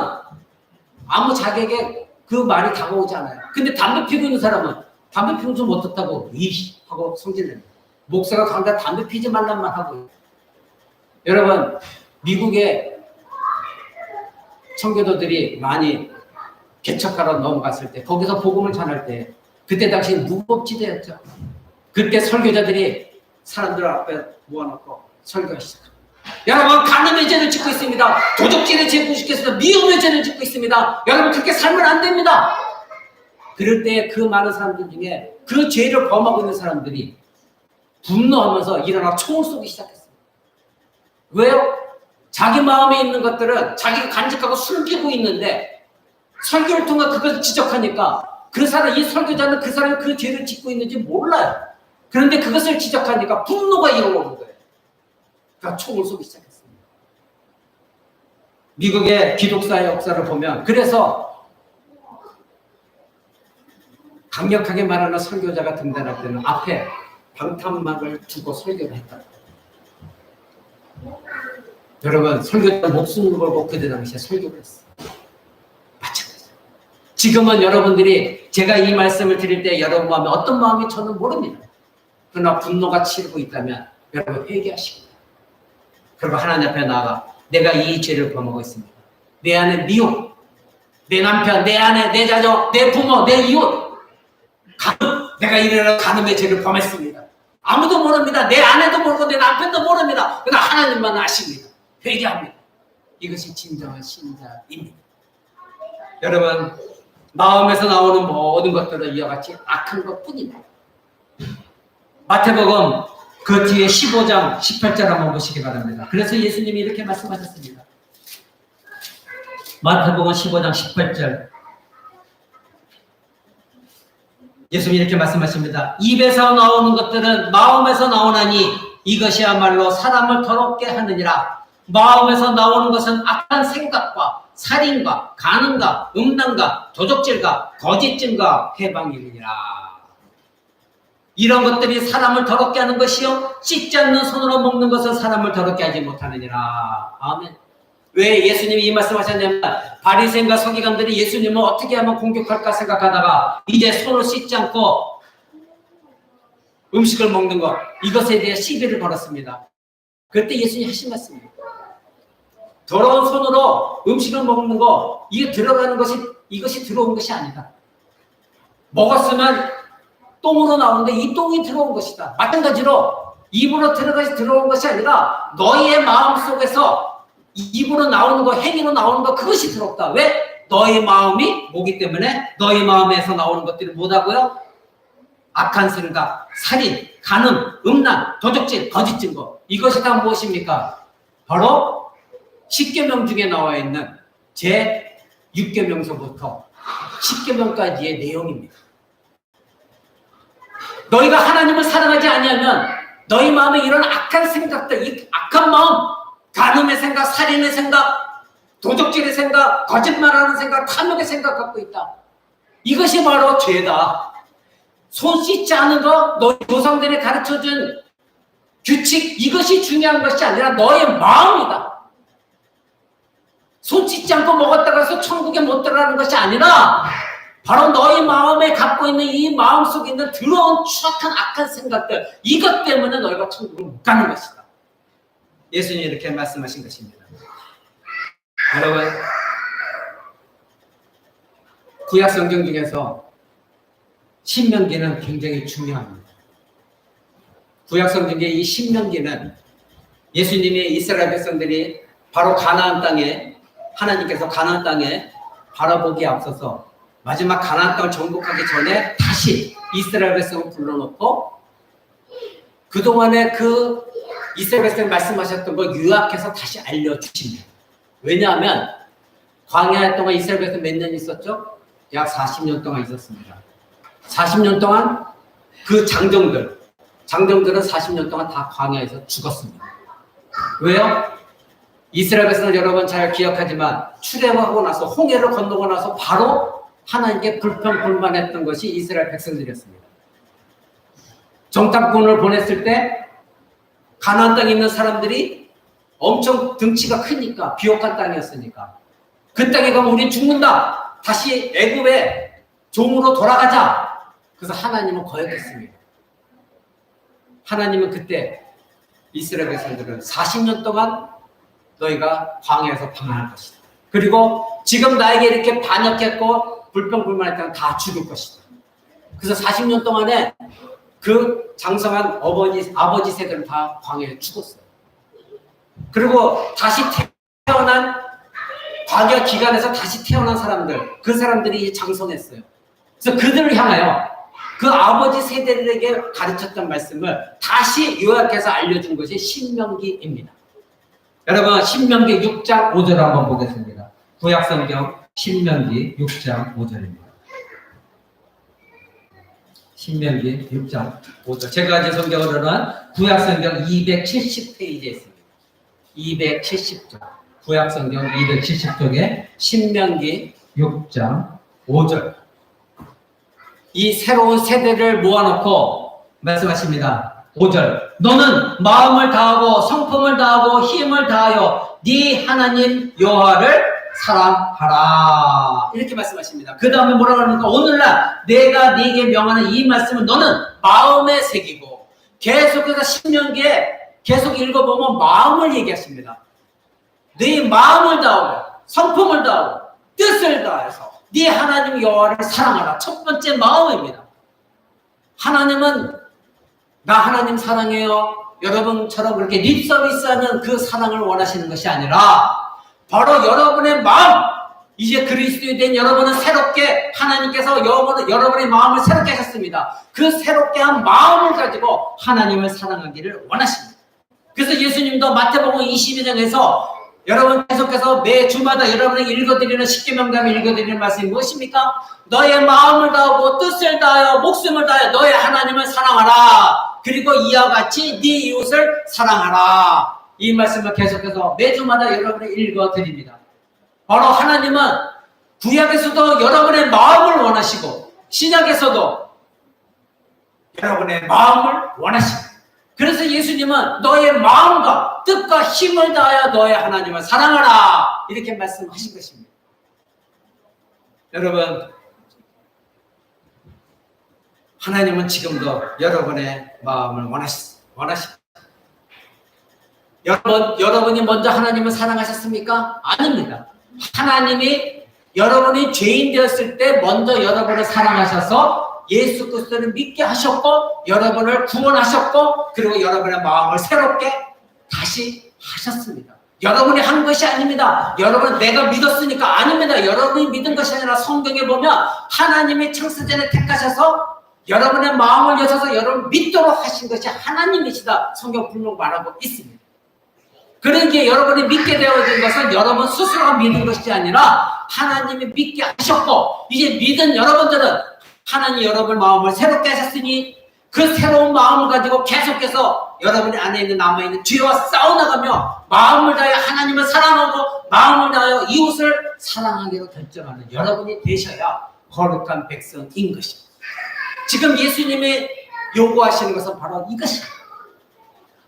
아무 자격에 그 말이 다가오지 않아요. 근데 담배 피고 있는 사람은 담배 피우면 좀 어떻다고 이씨 하고 성질냅니다. 목사가 강다 담배 피지 말란 말 하고. 여러분, 미국의 청교도들이 많이 개척하러 넘어갔을 때 거기서 복음을 전할 때 그때 당시 무법지대였죠. 그때 설교자들이 사람들 앞에 모아놓고 설교하기 시작합니다. 여러분, 간음의 죄를 짓고 있습니다. 도적질의 죄를 짓고 있습니다. 미움의 죄를 짓고 있습니다. 여러분, 그렇게 살면 안 됩니다. 그럴 때 그 많은 사람들 중에 그 죄를 범하고 있는 사람들이 분노하면서 일어나 총을 쏘기 시작했습니다. 왜요? 자기 마음에 있는 것들은 자기가 간직하고 숨기고 있는데 설교를 통해 그것을 지적하니까 그 사람, 이 설교자는 그 사람이 그 죄를 짓고 있는지 몰라요. 그런데 그것을 지적하니까 분노가 일어나는 거예요. 그러니까 총을 쏘기 시작했습니다. 미국의 기독사의 역사를 보면 그래서 강력하게 말하는 설교자가 등단할 때는 앞에 방탄막을 두고 설교를 했다. 여러분, 설교자 목숨을 걸고 그때 당시에 설교를 했어요. 마찬가지죠. 지금은 여러분들이 제가 이 말씀을 드릴 때 여러분 마음에 어떤 마음이 저는 모릅니다. 그러나 분노가 치르고 있다면 여러분 회개하시고 그리고 하나님 앞에 나아가 내가 이 죄를 범하고 있습니다. 내 안에 미움, 내 남편, 내 아내, 내 자녀, 내 부모, 내 이웃 간음, 내가 이런 간음의 죄를 범했습니다. 아무도 모릅니다. 내 아내도 모르고 내 남편도 모릅니다. 그러나 하나님만 아십니다. 회개합니다. 이것이 진정한 신자입니다. 여러분, 마음에서 나오는 모든 것들은 이와 같이 악한 것뿐입니다. 마태복음 그 뒤에 15장 18절 한번 보시기 바랍니다. 그래서 예수님이 이렇게 말씀하셨습니다. 마태복음 15장 18절 예수님이 이렇게 말씀하십니다. 입에서 나오는 것들은 마음에서 나오나니 이것이야말로 사람을 더럽게 하느니라. 마음에서 나오는 것은 악한 생각과 살인과 간음과 음란과 도적질과 거짓증과 해방이니라. 이런 것들이 사람을 더럽게 하는 것이요 씻지 않는 손으로 먹는 것은 사람을 더럽게 하지 못하느니라. 아멘. 왜 예수님이 이 말씀하셨냐면 바리새인과 서기관들이 예수님을 어떻게 하면 공격할까 생각하다가 이제 손을 씻지 않고 음식을 먹는 것 이것에 대해 시비를 걸었습니다. 그때 예수님이 하신 말씀입니다. 더러운 손으로 음식을 먹는 거 이게 들어가는 것이 이것이 들어온 것이 아니다. 먹었으면 똥으로 나오는데 이 똥이 들어온 것이다. 마찬가지로 입으로 들어온 것이 아니라 너희의 마음속에서 입으로 나오는 거, 행위로 나오는 거 그것이 더럽다. 왜? 너희 마음이 뭐기 때문에 너희 마음에서 나오는 것들이 뭐다고요? 악한 생각, 살인, 간음, 음란, 도적질, 거짓 증거 이것이 다 무엇입니까? 바로 10계명 중에 나와 있는 제 6계명서부터 10계명까지의 내용입니다. 너희가 하나님을 사랑하지 아니하면 너희 마음에 이런 악한 생각들, 이 악한 마음, 간음의 생각, 살인의 생각, 도적질의 생각, 거짓말하는 생각, 탐욕의 생각 갖고 있다. 이것이 바로 죄다. 손 씻지 않은 거, 너희 조상들이 가르쳐준 규칙 이것이 중요한 것이 아니라 너의 마음이다. 손 씻지 않고 먹었다고 해서 천국에 못 들어가는 것이 아니라 바로 너희 마음에 갖고 있는 이 마음 속에 있는 더러운 추악한 악한 생각들, 이것 때문에 너희가 천국을 못 가는 것이다. 예수님이 이렇게 말씀하신 것입니다. 여러분, 구약 성경 중에서 신명기는 굉장히 중요합니다. 구약 성경의 이 신명기는 예수님이 이스라엘 백성들이 바로 가나안 땅에, 하나님께서 가나안 땅에 바라보기에 앞서서 마지막 가나안 땅을 정복하기 전에 다시 이스라엘 백성을 불러놓고 그동안에 그 이스라엘 백성이 말씀하셨던 걸 요약해서 다시 알려주십니다. 왜냐하면 광야 동안 이스라엘 백성 몇 년 있었죠? 약 40년 동안 있었습니다. 40년 동안 그 장정들은 40년 동안 다 광야에서 죽었습니다. 왜요? 이스라엘 백성을 여러분 잘 기억하지만 출애굽하고 나서 홍해를 건너고 나서 바로 하나님께 불평불만했던 것이 이스라엘 백성들이었습니다. 정탐꾼을 보냈을 때 가나안 땅에 있는 사람들이 엄청 등치가 크니까 비옥한 땅이었으니까 그 땅에 가면 우린 죽는다. 다시 애굽의 종으로 돌아가자. 그래서 하나님은 거역했습니다. 하나님은 그때 이스라엘 백성들은 40년 동안 너희가 광야에서 방황할 것이다. 그리고 지금 나에게 이렇게 반역했고 불평불만했다면 다 죽을 것이다. 그래서 40년 동안에 그 장성한 아버지 세대는 다 광야에 죽었어요. 그리고 다시 태어난 광야 기간에서 다시 태어난 사람들, 그 사람들이 장성했어요. 그래서 그들을 향하여 그 아버지 세대들에게 가르쳤던 말씀을 다시 요약해서 알려준 것이 신명기입니다. 여러분, 신명기 6장 5절 한번 보겠습니다. 구약성경 신명기 6장 5절입니다. 신명기 6장 5절. 제가 이제 성경으로는 구약성경 270페이지에 있습니다. 270쪽. 구약성경 270쪽에 신명기 6장 5절. 이 새로운 세대를 모아놓고 말씀하십니다. 5절. 너는 마음을 다하고 성품을 다하고 힘을 다하여 네 하나님 여호와를 사랑하라. 이렇게 말씀하십니다. 그 다음에 뭐라고 합니까? 오늘날 내가 네게 명하는 이 말씀은 너는 마음에 새기고, 계속해서 신명기에 계속 읽어보면 마음을 얘기하십니다. 네 마음을 다하고 성품을 다하고 뜻을 다해서 네 하나님 여호와를 사랑하라. 첫 번째 마음입니다. 하나님은 나 하나님 사랑해요. 여러분처럼 그렇게 립서비스하는 그 사랑을 원하시는 것이 아니라 바로 여러분의 마음, 이제 그리스도에 대한 여러분은 새롭게 하나님께서 여러분의 마음을 새롭게 하셨습니다. 그 새롭게 한 마음을 가지고 하나님을 사랑하기를 원하십니다. 그래서 예수님도 마태복음 22장에서 여러분 계속해서 매 주마다 여러분에게 읽어드리는 십계명답을 읽어드리는 말씀이 무엇입니까? 너의 마음을 다하고 뜻을 다하여 목숨을 다하여 너의 하나님을 사랑하라. 그리고 이와 같이 네 이웃을 사랑하라. 이 말씀을 계속해서 매주마다 여러분에게 읽어드립니다. 바로 하나님은 구약에서도 여러분의 마음을 원하시고 신약에서도 여러분의 마음을 원하십니다. 그래서 예수님은 너의 마음과 뜻과 힘을 다하여 너의 하나님을 사랑하라. 이렇게 말씀하신 것입니다. 여러분, 하나님은 지금도 여러분의 마음을 원하십니다. 여러분이 먼저 하나님을 사랑하셨습니까? 아닙니다. 하나님이 여러분이 죄인 되었을 때 먼저 여러분을 사랑하셔서 예수 그리스도를 믿게 하셨고 여러분을 구원하셨고 그리고 여러분의 마음을 새롭게 다시 하셨습니다. 여러분이 한 것이 아닙니다. 여러분 내가 믿었으니까 아닙니다. 여러분이 믿은 것이 아니라 성경에 보면 하나님이 창세전에 택하셔서 여러분의 마음을 여셔서 여러분 믿도록 하신 것이 하나님이시다. 성경 분명 말하고 있습니다. 그러기에 여러분이 믿게 되어진 것은 여러분 스스로가 믿는 것이 아니라 하나님이 믿게 하셨고 이제 믿은 여러분들은 하나님 여러분 마음을 새롭게 하셨으니 그 새로운 마음을 가지고 계속해서 여러분의 안에 있는 남아있는 죄와 싸워나가며 마음을 다하여 하나님을 사랑하고 마음을 다하여 이웃을 사랑하기로 결정하는 여러분이 되셔야 거룩한 백성인 것입니다. 지금 예수님이 요구하시는 것은 바로 이것입니다.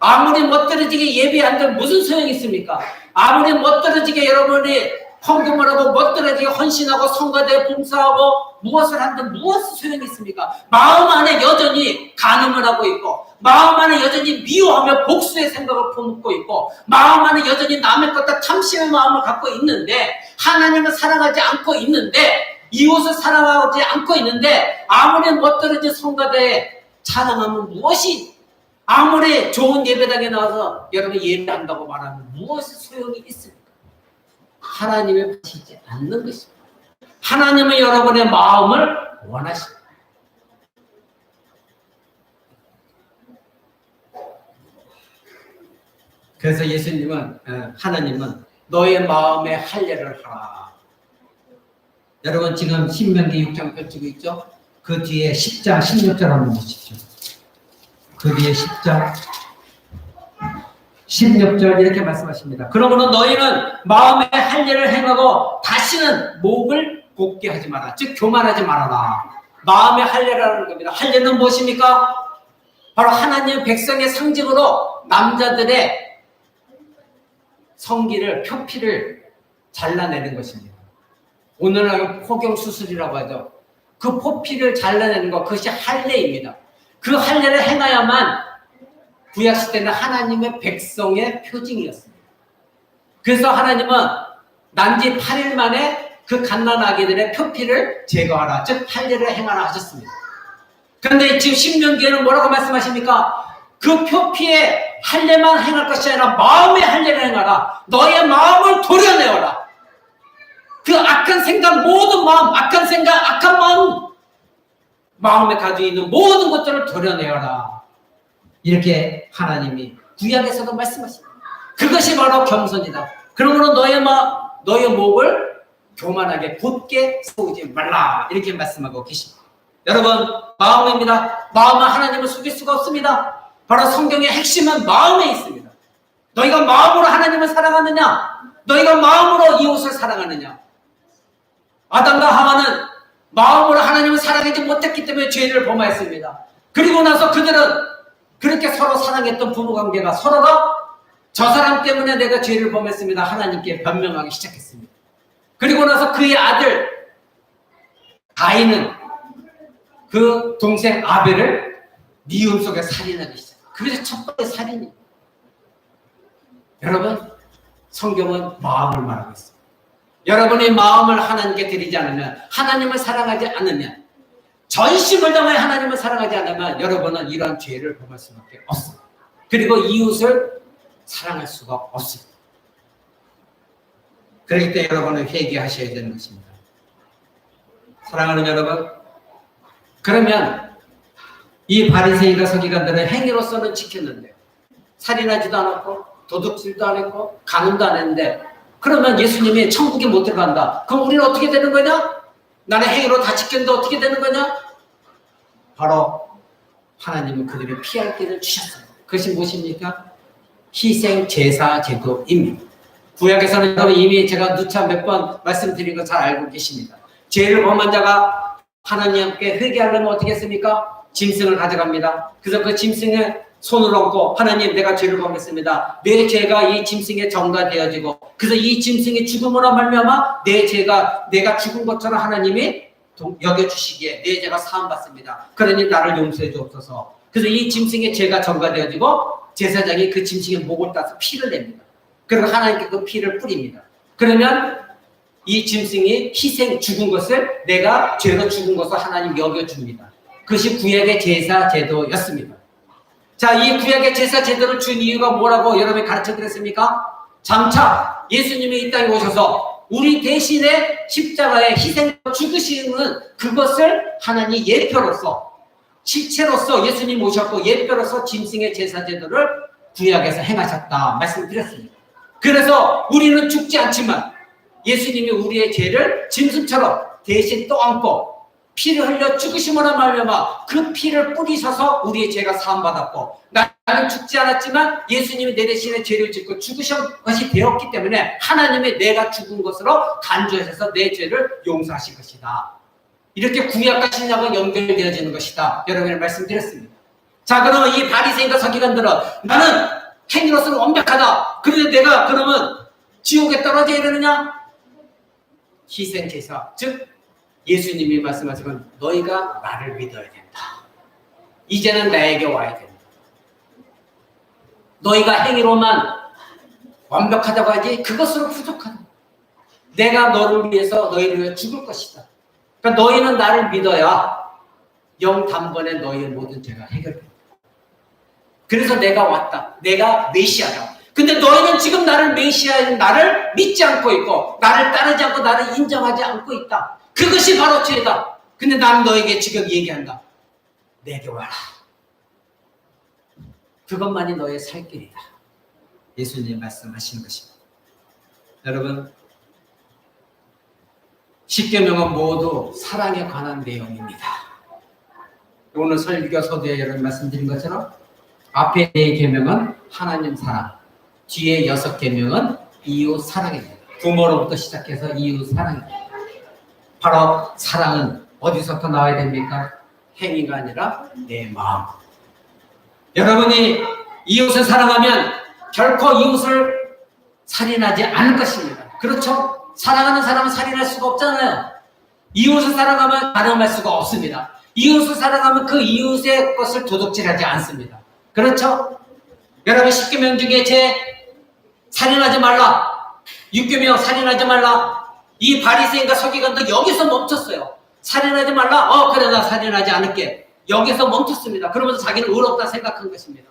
아무리 멋들어지게 예배한들 무슨 소용이 있습니까? 아무리 멋들어지게 여러분이 헌금을 하고 멋들어지게 헌신하고 성가대에 봉사하고 무엇을 한들 무엇이 소용이 있습니까? 마음 안에 여전히 간음을 하고 있고 마음 안에 여전히 미워하며 복수의 생각을 품고 있고 마음 안에 여전히 남의 것과 탐심의 마음을 갖고 있는데 하나님을 사랑하지 않고 있는데 이웃을 사랑하지 않고 있는데 아무리 멋들어진 성가대에 찬양하면 무엇이 아무리 좋은 예배당에 나와서 여러분이 예배한다고 말하면 무엇이 소용이 있습니까? 하나님을 바치지 않는 것입니다. 하나님은 여러분의 마음을 원하십니다. 그래서 하나님은 너의 마음에 할례를 하라. 여러분 지금 신명기 6장 펼치고 있죠? 그 뒤에 10장 16절 한번 보십시오. 그 뒤에 10장 16절 이렇게 말씀하십니다. 그러므로 너희는 마음에 할례를 행하고 다시는 목을 곱게 하지 마라. 즉 교만하지 말아라. 마음에 할례를 하는 겁니다. 할례는 무엇입니까? 바로 하나님 백성의 상징으로 남자들의 성기를 표피를 잘라내는 것입니다. 오늘날 포경수술이라고 하죠. 그 포피를 잘라내는 것, 그것이 할례입니다. 그 할례를 행하야만 구약시대는 하나님의 백성의 표징이었습니다. 그래서 하나님은 난지 8일 만에 그 갓난아기들의 표피를 제거하라, 즉 할례를 행하라 하셨습니다. 그런데 지금 신명기에는 뭐라고 말씀하십니까? 그 표피에 할례만 행할 것이 아니라 마음의 할례를 행하라. 너의 마음을 도려내어라. 그 악한 생각, 모든 마음, 악한 생각, 악한 마음에 가지고 있는 모든 것들을 도려내어라. 이렇게 하나님이 구약에서도 말씀하십니다. 그것이 바로 겸손이다. 그러므로 너의 목을 교만하게 곧게 세우지 말라. 이렇게 말씀하고 계십니다. 여러분, 마음입니다. 마음은 하나님을 속일 수가 없습니다. 바로 성경의 핵심은 마음에 있습니다. 너희가 마음으로 하나님을 사랑하느냐? 너희가 마음으로 이웃을 사랑하느냐? 아담과 하와는 마음으로 하나님을 사랑하지 못했기 때문에 죄를 범하였습니다. 그리고 나서 그들은 그렇게 서로 사랑했던 부부관계가 서로가 저 사람 때문에 내가 죄를 범했습니다. 하나님께 변명하기 시작했습니다. 그리고 나서 그의 아들 가인은 그 동생 아벨을 미움 속에 살인하기 시작합니다. 그것이 첫 번째 살인입니다. 여러분, 성경은 마음을 말하고 있습니다. 여러분의 마음을 하나님께 드리지 않으면, 하나님을 사랑하지 않으면, 전심을 다해 하나님을 사랑하지 않으면 여러분은 이러한 죄를 범할 수밖에 없습니다. 그리고 이웃을 사랑할 수가 없습니다. 그렇기 때문에 여러분은 회개하셔야 되는 것입니다. 사랑하는 여러분, 그러면 이 바리새인과 서기관들은 행위로서는 지켰는데 살인하지도 않았고 도둑질도 안 했고 간음도 안 했는데, 그러면 예수님이 천국에 못 들어간다. 그럼 우리는 어떻게 되는 거냐? 나는 행위로 다 지켰는데 어떻게 되는 거냐? 바로 하나님은 그들이 피할 길을 주셨어요. 그것이 무엇입니까? 희생 제사 제도입니다. 구약에서는 여러분 이미 제가 누차 몇 번 말씀드린 거 잘 알고 계십니다. 죄를 범한 자가 하나님께 회개하려면 어떻게 했습니까? 짐승을 가져갑니다. 그래서 그 짐승에 손을 얹고, 하나님 내가 죄를 범했습니다. 내 죄가 이 짐승에 전가되어지고, 그래서 이 짐승이 죽음으로 말미암아 내 죄가 내가 죽은 것처럼 하나님이 여겨주시기에 내 죄가 사함받습니다. 그러니 나를 용서해 주옵소서. 그래서 이 짐승의 죄가 전가되어지고 제사장이 그 짐승의 목을 따서 피를 냅니다. 그리고 하나님께 그 피를 뿌립니다. 그러면 이 짐승이 죽은 것을 내가 죄로 죽은 것을 하나님 여겨줍니다. 그것이 구약의 제사 제도였습니다. 자, 이 구약의 제사 제도를 준 이유가 뭐라고 여러분이 가르쳐 드렸습니까? 장차 예수님이 이 땅에 오셔서 우리 대신에 십자가에 희생 죽으시는 그것을 하나님 예표로서, 실체로서 예수님 오셨고 예표로서 짐승의 제사 제도를 구약에서 행하셨다 말씀드렸습니다. 그래서 우리는 죽지 않지만 예수님이 우리의 죄를 짐승처럼 대신 떠안고 피를 흘려 죽으심으로 말미암아 그 피를 뿌리셔서 우리의 죄가 사함받았고, 나는 죽지 않았지만 예수님이 내 대신에 죄를 짓고 죽으신 것이 되었기 때문에 하나님의 내가 죽은 것으로 간주하셔서 내 죄를 용서하신 것이다. 이렇게 구약과 신약은 연결되어지는 것이다. 여러분이 말씀드렸습니다. 자, 그러면 이 바리새인과 서기관들은 나는 행위로서는 완벽하다. 그런데 내가 그러면 지옥에 떨어져야 되느냐? 희생제사, 즉 예수님이 말씀하시건 너희가 나를 믿어야 된다. 이제는 나에게 와야 된다. 너희가 행위로만 완벽하다고 하지 그것으로 부족하다. 내가 너를 위해서 너희를 위해 죽을 것이다. 그러니까 너희는 나를 믿어야 영단번에 너희의 모든 죄가 해결된다. 그래서 내가 왔다. 내가 메시아다. 근데 너희는 지금 나를 메시아인 나를 믿지 않고 있고 나를 따르지 않고 나를 인정하지 않고 있다. 그것이 바로 죄다. 근데 나는 너에게 지금 얘기한다. 내게 와라. 그것만이 너의 살 길이다. 예수님 말씀하시는 것입니다. 여러분, 십계명은 모두 사랑에 관한 내용입니다. 오늘 설교 서두에 여러분 말씀드린 것처럼 앞에 4계명은 하나님 사랑, 뒤에 6계명은 이웃 사랑입니다. 부모로부터 시작해서 이웃 사랑입니다. 바로 사랑은 어디서부터 나와야 됩니까? 행위가 아니라 내 마음. 여러분이 이웃을 사랑하면 결코 이웃을 살인하지 않을 것입니다. 그렇죠? 사랑하는 사람은 살인할 수가 없잖아요. 이웃을 사랑하면 가늠할 수가 없습니다. 이웃을 사랑하면 그 이웃의 것을 도둑질하지 않습니다. 그렇죠? 여러분 10계명 중에 살인하지 말라, 6계명 살인하지 말라. 이 바리새인과 서기관도 여기서 멈췄어요. 살인하지 말라. 그래 나 살인하지 않을게. 여기서 멈췄습니다. 그러면서 자기는 의롭다 생각한 것입니다.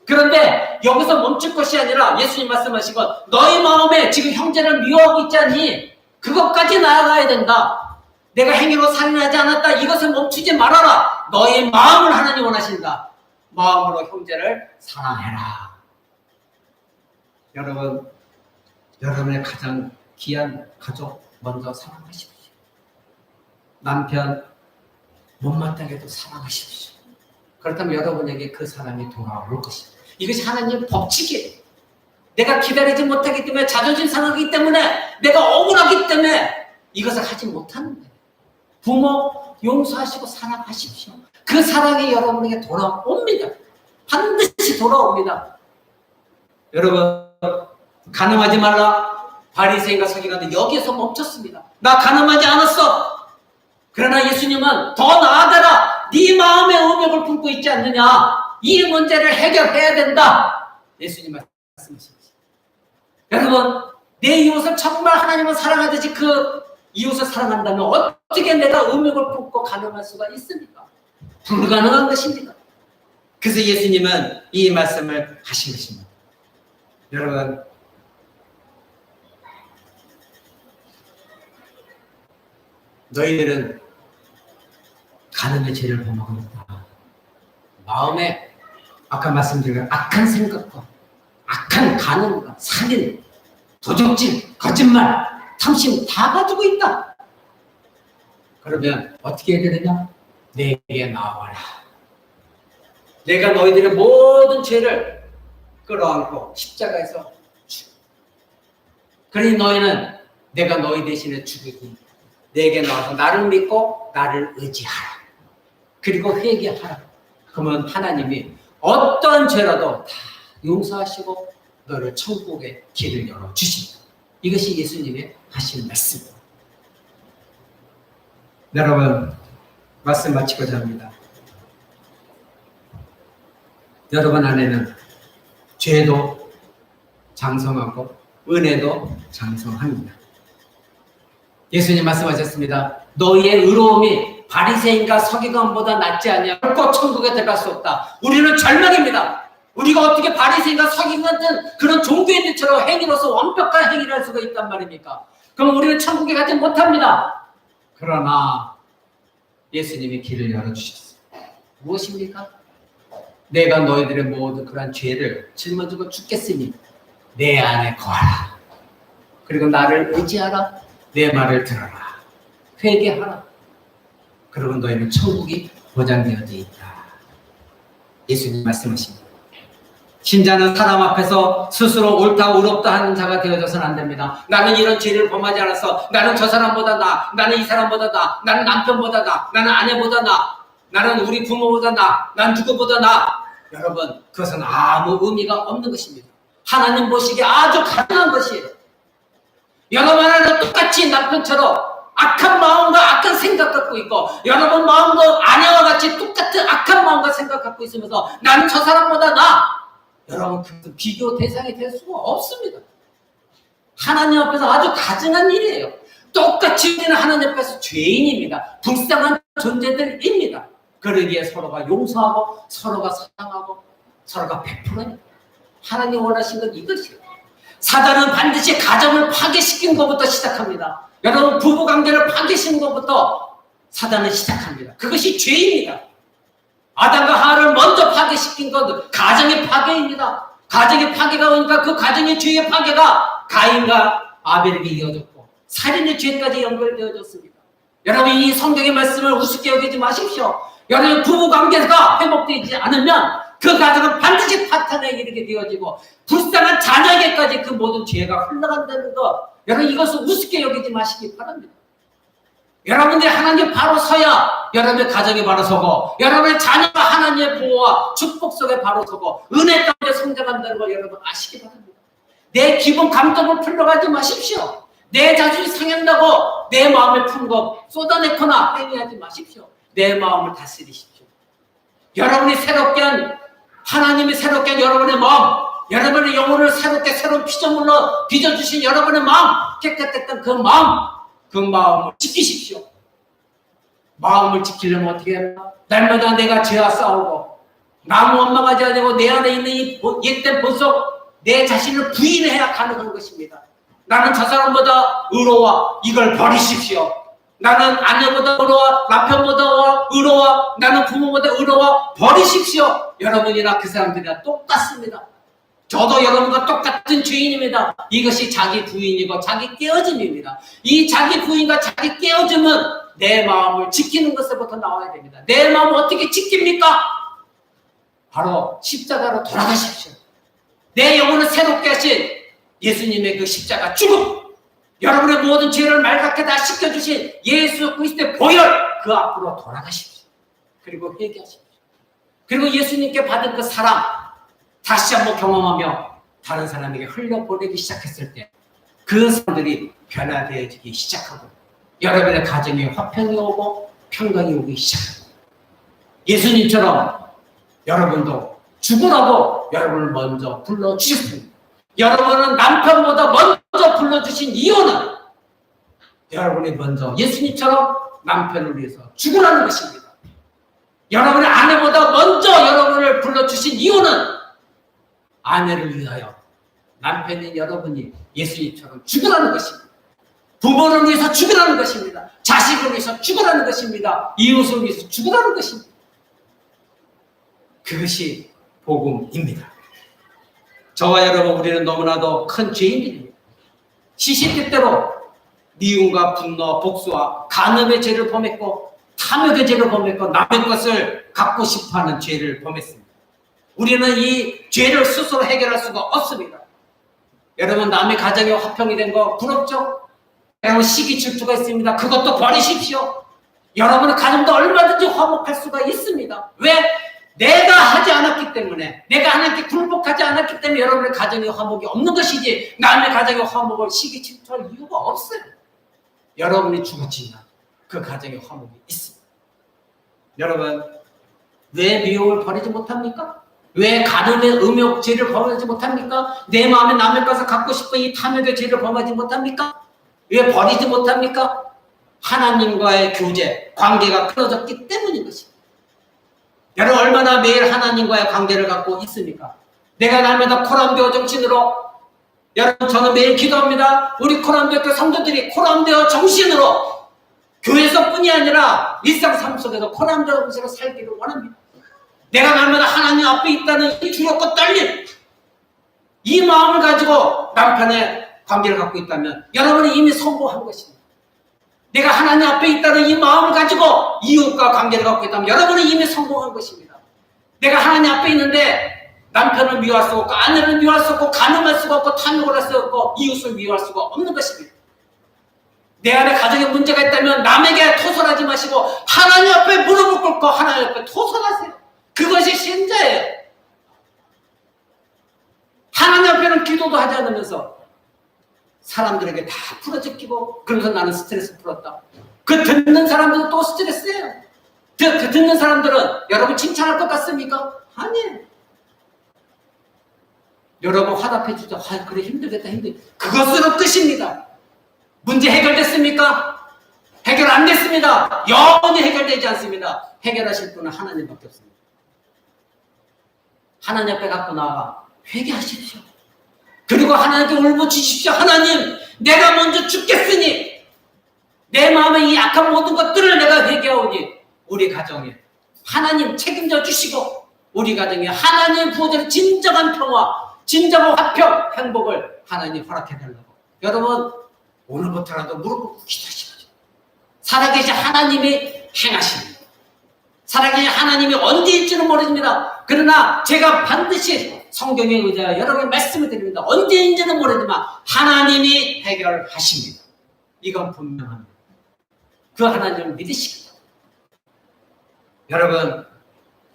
그런데 여기서 멈출 것이 아니라 예수님 말씀하시고 너희 마음에 지금 형제를 미워하고 있지 않니? 그것까지 나아가야 된다. 내가 행위로 살인하지 않았다. 이것을 멈추지 말아라. 너의 마음을 하나님 원하신다. 마음으로 형제를 사랑해라. 여러분, 여러분의 가장 귀한 가족 먼저 사랑하십시오. 남편 못마땅해도 사랑하십시오. 그렇다면 여러분에게 그 사랑이 돌아올 것입니다. 이것이 하나님의 법칙이에요. 내가 기다리지 못하기 때문에 자존심 상하기 때문에 내가 억울하기 때문에 이것을 하지 못하는 거예요. 부모 용서하시고 사랑하십시오. 그 사랑이 여러분에게 돌아옵니다. 반드시 돌아옵니다. 여러분, 간음하지 말라. 바리새인과 서기관도 여기에서 멈췄습니다. 나 간음하지 않았어. 그러나 예수님은 더 나아가라. 네 마음에 음욕을 품고 있지 않느냐. 이 문제를 해결해야 된다. 예수님 말씀하십니다. 여러분, 내 이웃을 정말 하나님은 사랑하듯이 그 이웃을 사랑한다면 어떻게 내가 음욕을 품고 간음할 수가 있습니까? 불가능한 것입니다. 그래서 예수님은 이 말씀을 하신 것입니다. 여러분, 너희들은 간음의 죄를 범하고 있다. 마음에 아까 말씀드린 악한 생각과 악한 간음과 살인, 도적질, 거짓말, 탐심 다 가지고 있다. 그러면 어떻게 해야 되느냐? 내게 나와라. 내가 너희들의 모든 죄를 끌어안고 십자가에서 죽. 그러니 너희는 내가 너희 대신에 죽이니 내게 나와서 나를 믿고 나를 의지하라. 그리고 회개하라. 그러면 하나님이 어떤 죄라도 다 용서하시고 너를 천국의 길을 열어주십니다. 이것이 예수님의 하신 말씀입니다. 여러분, 말씀 마치고자 합니다. 여러분 안에는 죄도 장성하고 은혜도 장성합니다. 예수님 말씀하셨습니다. 너희의 의로움이 바리새인과 서기관보다 낫지 않냐. 결코 천국에 들어갈 수 없다. 우리는 절망입니다. 우리가 어떻게 바리새인과 서기관 같은 그런 종교인들처럼 행위로서 완벽한 행위를 할 수가 있단 말입니까? 그럼 우리는 천국에 가지 못합니다. 그러나 예수님이 길을 열어주셨어요. 무엇입니까? 내가 너희들의 모든 그러한 죄를 짊어지고 죽겠으니 내 안에 거하라. 그리고 나를 의지하라. 내 말을 들어라. 회개하라. 그러면 너희는 천국이 보장되어져 있다. 예수님 말씀하십니다. 신자는 사람 앞에서 스스로 옳다 의롭다 하는 자가 되어져서는 안 됩니다. 나는 이런 죄를 범하지 않았어. 나는 저 사람보다 나. 나는 이 사람보다 나. 나는 남편보다 나. 나는 아내보다 나. 나는 우리 부모보다 난 누구보다 여러분, 그것은 아무 의미가 없는 것입니다. 하나님 보시기에 아주 가능한 것이에요. 여러분 하나는 똑같이 남편처럼 악한 마음과 악한 생각 갖고 있고, 여러분 마음도 아내와 같이 똑같은 악한 마음과 생각 갖고 있으면서 나는 저 사람보다 여러분 그 비교 대상이 될 수가 없습니다. 하나님 앞에서 아주 가증한 일이에요. 똑같이 우리는 하나님 앞에서 죄인입니다. 불쌍한 존재들입니다. 그러기에 서로가 용서하고 서로가 사랑하고 서로가 베풀어요. 하나님 원하신 건 이것이에요. 사단은 반드시 가정을 파괴시킨 것부터 시작합니다. 여러분 부부관계를 파괴시킨 것부터 사단은 시작합니다. 그것이 죄입니다. 아담과 하와를 먼저 파괴시킨 것 가정의 파괴입니다. 가정의 파괴가 오니까 그 가정의 죄의 파괴가 가인과 아벨에게 이어졌고 살인의 죄까지 연결되어졌습니다. 여러분 이 성경의 말씀을 우습게 여기지 마십시오. 여러분 부부관계가 회복되지 않으면 그 가정은 반드시 파탄에 이르게 되어지고 불쌍한 자녀에게까지 그 모든 죄가 흘러간다는 것, 여러분 이것을 우습게 여기지 마시기 바랍니다. 여러분들이 하나님 바로 서야 여러분의 가정이 바로 서고 여러분의 자녀가 하나님의 보호와 축복 속에 바로 서고 은혜 가운데 성장한다는 걸 여러분 아시기 바랍니다. 내 기분 감정을 풀러가지 마십시오. 내 자신이 상한다고 내 마음에 푼 것 쏟아내거나 행위하지 마십시오. 내 마음을 다스리십시오. 여러분이 하나님이 새롭게 한 여러분의 마음, 여러분의 영혼을 새롭게 새로운 피조물로 빚어주신 여러분의 마음, 깨끗했던 그 마음을 지키십시오. 마음을 지키려면 어떻게 해야 하나? 날마다 내가 죄와 싸우고 나무 원망하지 않고 내 안에 있는 이 옛된 본성, 내 자신을 부인해야 가능한 것입니다. 나는 저 사람보다 의로워. 이걸 버리십시오. 나는 아내보다 의로워. 남편보다 의로워. 나는 부모보다 의로워. 버리십시오. 여러분이나 그 사람들이나 똑같습니다. 저도 여러분과 똑같은 죄인입니다. 이것이 자기 부인이고 자기 깨어짐입니다. 이 자기 부인과 자기 깨어짐은 내 마음을 지키는 것에부터 나와야 됩니다. 내 마음을 어떻게 지킵니까? 바로 십자가로 돌아가십시오. 내 영혼을 새롭게 하신 예수님의 그 십자가 죽음, 여러분의 모든 죄를 맑게 다 씻겨주신 예수 그리스도의 보혈, 그 앞으로 돌아가십시오. 그리고 회개하십시오. 그리고 예수님께 받은 그 사랑 다시 한번 경험하며 다른 사람에게 흘려보내기 시작했을 때 그 사람들이 변화되어지기 시작하고 여러분의 가정에 화평이 오고 평강이 오기 시작합니다. 예수님처럼 여러분도 죽으라고 여러분을 먼저 불러주셨습니다. 여러분은 남편보다 먼저 불러주신 이유는 여러분이 먼저 예수님처럼 남편을 위해서 죽으라는 것입니다. 여러분의 아내보다 먼저 여러분을 불러주신 이유는 아내를 위하여 남편인 여러분이 예수님처럼 죽으라는 것입니다. 부모를 위해서 죽으라는 것입니다. 자식을 위해서 죽으라는 것입니다. 이웃을 위해서 죽으라는 것입니다. 그것이 복음입니다. 저와 여러분 우리는 너무나도 큰 죄인들입니다. 시시때때로 미움과 분노, 복수와 간음의 죄를 범했고 탐욕의 죄를 범했고 남의 것을 갖고 싶어하는 죄를 범했습니다. 우리는 이 죄를 스스로 해결할 수가 없습니다. 여러분 남의 가정이 화평이 된 거 부럽죠? 여러분 시기 질투가 있습니다. 그것도 버리십시오. 여러분의 가정도 얼마든지 화목할 수가 있습니다. 왜? 내가 하지 않았기 때문에, 내가 하나님께 굴복하지 않았기 때문에 여러분의 가정의 화목이 없는 것이지 남의 가정의 화목을 시기 질투할 이유가 없어요. 여러분이 죽었지만 그 가정의 화목이 있습니다. 여러분 왜 미움을 버리지 못합니까? 왜 간음의 음욕 죄를 범하지 못합니까? 내 마음에 남의 것을 갖고 싶은 이 탐욕의 죄를 범하지 못합니까? 왜 버리지 못합니까? 하나님과의 교제, 관계가 끊어졌기 때문인 것입니다. 여러분 얼마나 매일 하나님과의 관계를 갖고 있습니까? 내가 날마다 코람데오 정신으로, 여러분 저는 매일 기도합니다. 우리 코람데오 성도들이 코람데오 정신으로 교회에서뿐이 아니라 일상 삶 속에서 코람데오 정신으로 살기를 원합니다. 내가 날마다 하나님 앞에 있다는 이 두렵고 떨림, 이 마음을 가지고 남편의 관계를 갖고 있다면 여러분이 이미 성공한 것입니다. 내가 하나님 앞에 있다는 이 마음을 가지고 이웃과 관계를 갖고 있다면 여러분은 이미 성공한 것입니다. 내가 하나님 앞에 있는데 남편을 미워할 수 없고 아내를 미워할 수 없고 간음할 수가 없고 탐욕을 할 수 없고 이웃을 미워할 수가 없는 것입니다. 내 안에 가정에 문제가 있다면 남에게 토설하지 마시고 하나님 앞에 무릎을 꿇고 하나님 앞에 토설하세요. 그것이 신자예요. 하나님 앞에는 기도도 하지 않으면서 사람들에게 다 풀어제끼고 그러면서 나는 스트레스 풀었다. 그 듣는 사람들은 또 스트레스예요. 그 듣는 사람들은 여러분 칭찬할 것 같습니까? 아니에요. 여러분 화답해 주죠. 아, 그래 힘들겠다 힘들. 그것으로 끝입니다. 문제 해결됐습니까? 해결 안 됐습니다. 영원히 해결되지 않습니다. 해결하실 분은 하나님밖에 없습니다. 하나님 앞에 갖고 나가 회개하십시오. 그리고 하나님께 울부짖으십시오. 하나님, 내가 먼저 죽겠으니 내 마음의 이 악한 모든 것들을 내가 회개하오니 우리 가정에 하나님 책임져 주시고 우리 가정에 하나님 부어주는 진정한 평화, 진정한 화평, 행복을 하나님 허락해 달라고. 여러분 오늘부터라도 무릎 꿇고 기도하십시오. 살아계신 하나님이 행하십니다. 살아계신 하나님이 언제일지는 모릅니다. 그러나 제가 반드시 성경에 의지하여 여러분의 말씀을 드립니다. 언제인지는 모르지만 하나님이 해결하십니다. 이건 분명합니다. 그 하나님을 믿으시기 바랍니다. 여러분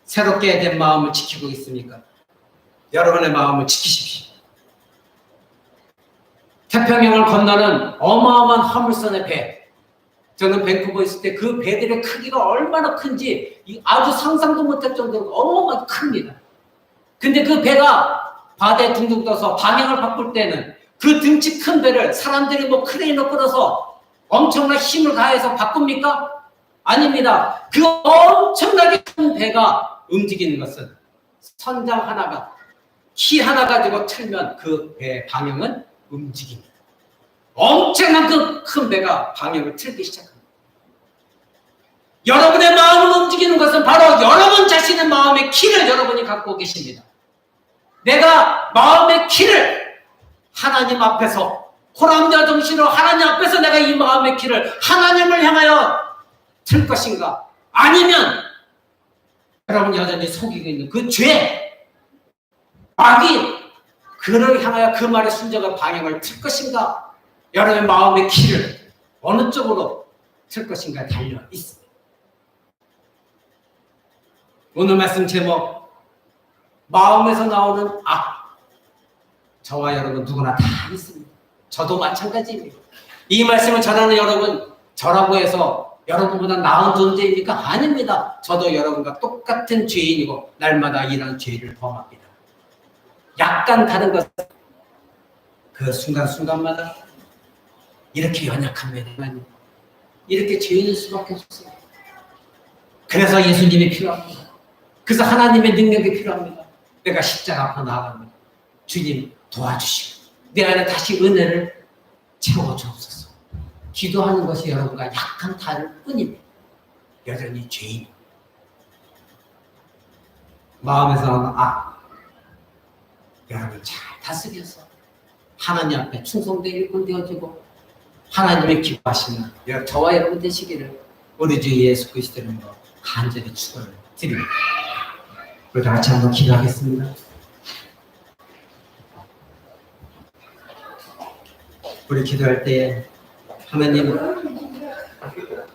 새롭게 된 마음을 지키고 있습니까? 여러분의 마음을 지키십시오. 태평양을 건너는 어마어마한 화물선의 배. 저는 밴쿠버에 있을 때 그 배들의 크기가 얼마나 큰지 아주 상상도 못할 정도로 어마어마하게 큽니다. 근데 그 배가 바다에 둥둥 떠서 방향을 바꿀 때는 그 등치 큰 배를 사람들이 뭐 크레인을 끌어서 엄청난 힘을 가해서 바꿉니까? 아닙니다. 그 엄청나게 큰 배가 움직이는 것은 선장 하나가 키 하나 가지고 틀면 그 배의 방향은 움직입니다. 엄청난 그 큰 배가 방향을 틀기 시작합니다. 여러분의 마음을 움직이는 것은 바로 여러분 자신의 마음의 키를 여러분이 갖고 계십니다. 내가 마음의 키를 하나님 앞에서 호람자 정신으로 하나님 앞에서 내가 이 마음의 키를 하나님을 향하여 틀 것인가? 아니면 여러분 여전히 속이고 있는 그 죄, 마귀, 그를 향하여 그 말의 순정한 방향을 틀 것인가? 여러분의 마음의 키를 어느 쪽으로 틀 것인가 달려 있습니다. 오늘 말씀 제목 마음에서 나오는 악. 저와 여러분 누구나 다 있습니다. 저도 마찬가지입니다. 이 말씀을 전하는 여러분 저라고 해서 여러분보다 나은 존재입니까? 아닙니다. 저도 여러분과 똑같은 죄인이고 날마다 이런 죄를 범합니다. 약간 다른 것은 그 순간순간마다 이렇게 연약합니다. 이렇게 죄인일 수밖에 없어요. 그래서 예수님이 필요합니다. 그래서 하나님의 능력이 필요합니다. 내가 십자가 앞으로 나아갑니다. 주님 도와주시고 내 안에 다시 은혜를 채워주옵소서. 기도하는 것이 여러분과 약한 다를 뿐입니다. 여전히 죄인. 마음에서 나오는 악. 여러분 잘 다스려서 하나님 앞에 충성되어 일꾼 되어지고 하나님의 기뻐하시는 저와 여러분 되시기를 우리 주 예수 그리스도의 이름으로 간절히 축원을 드립니다. 우리 다 같이 한번 기도하겠습니다. 우리 기도할 때 하나님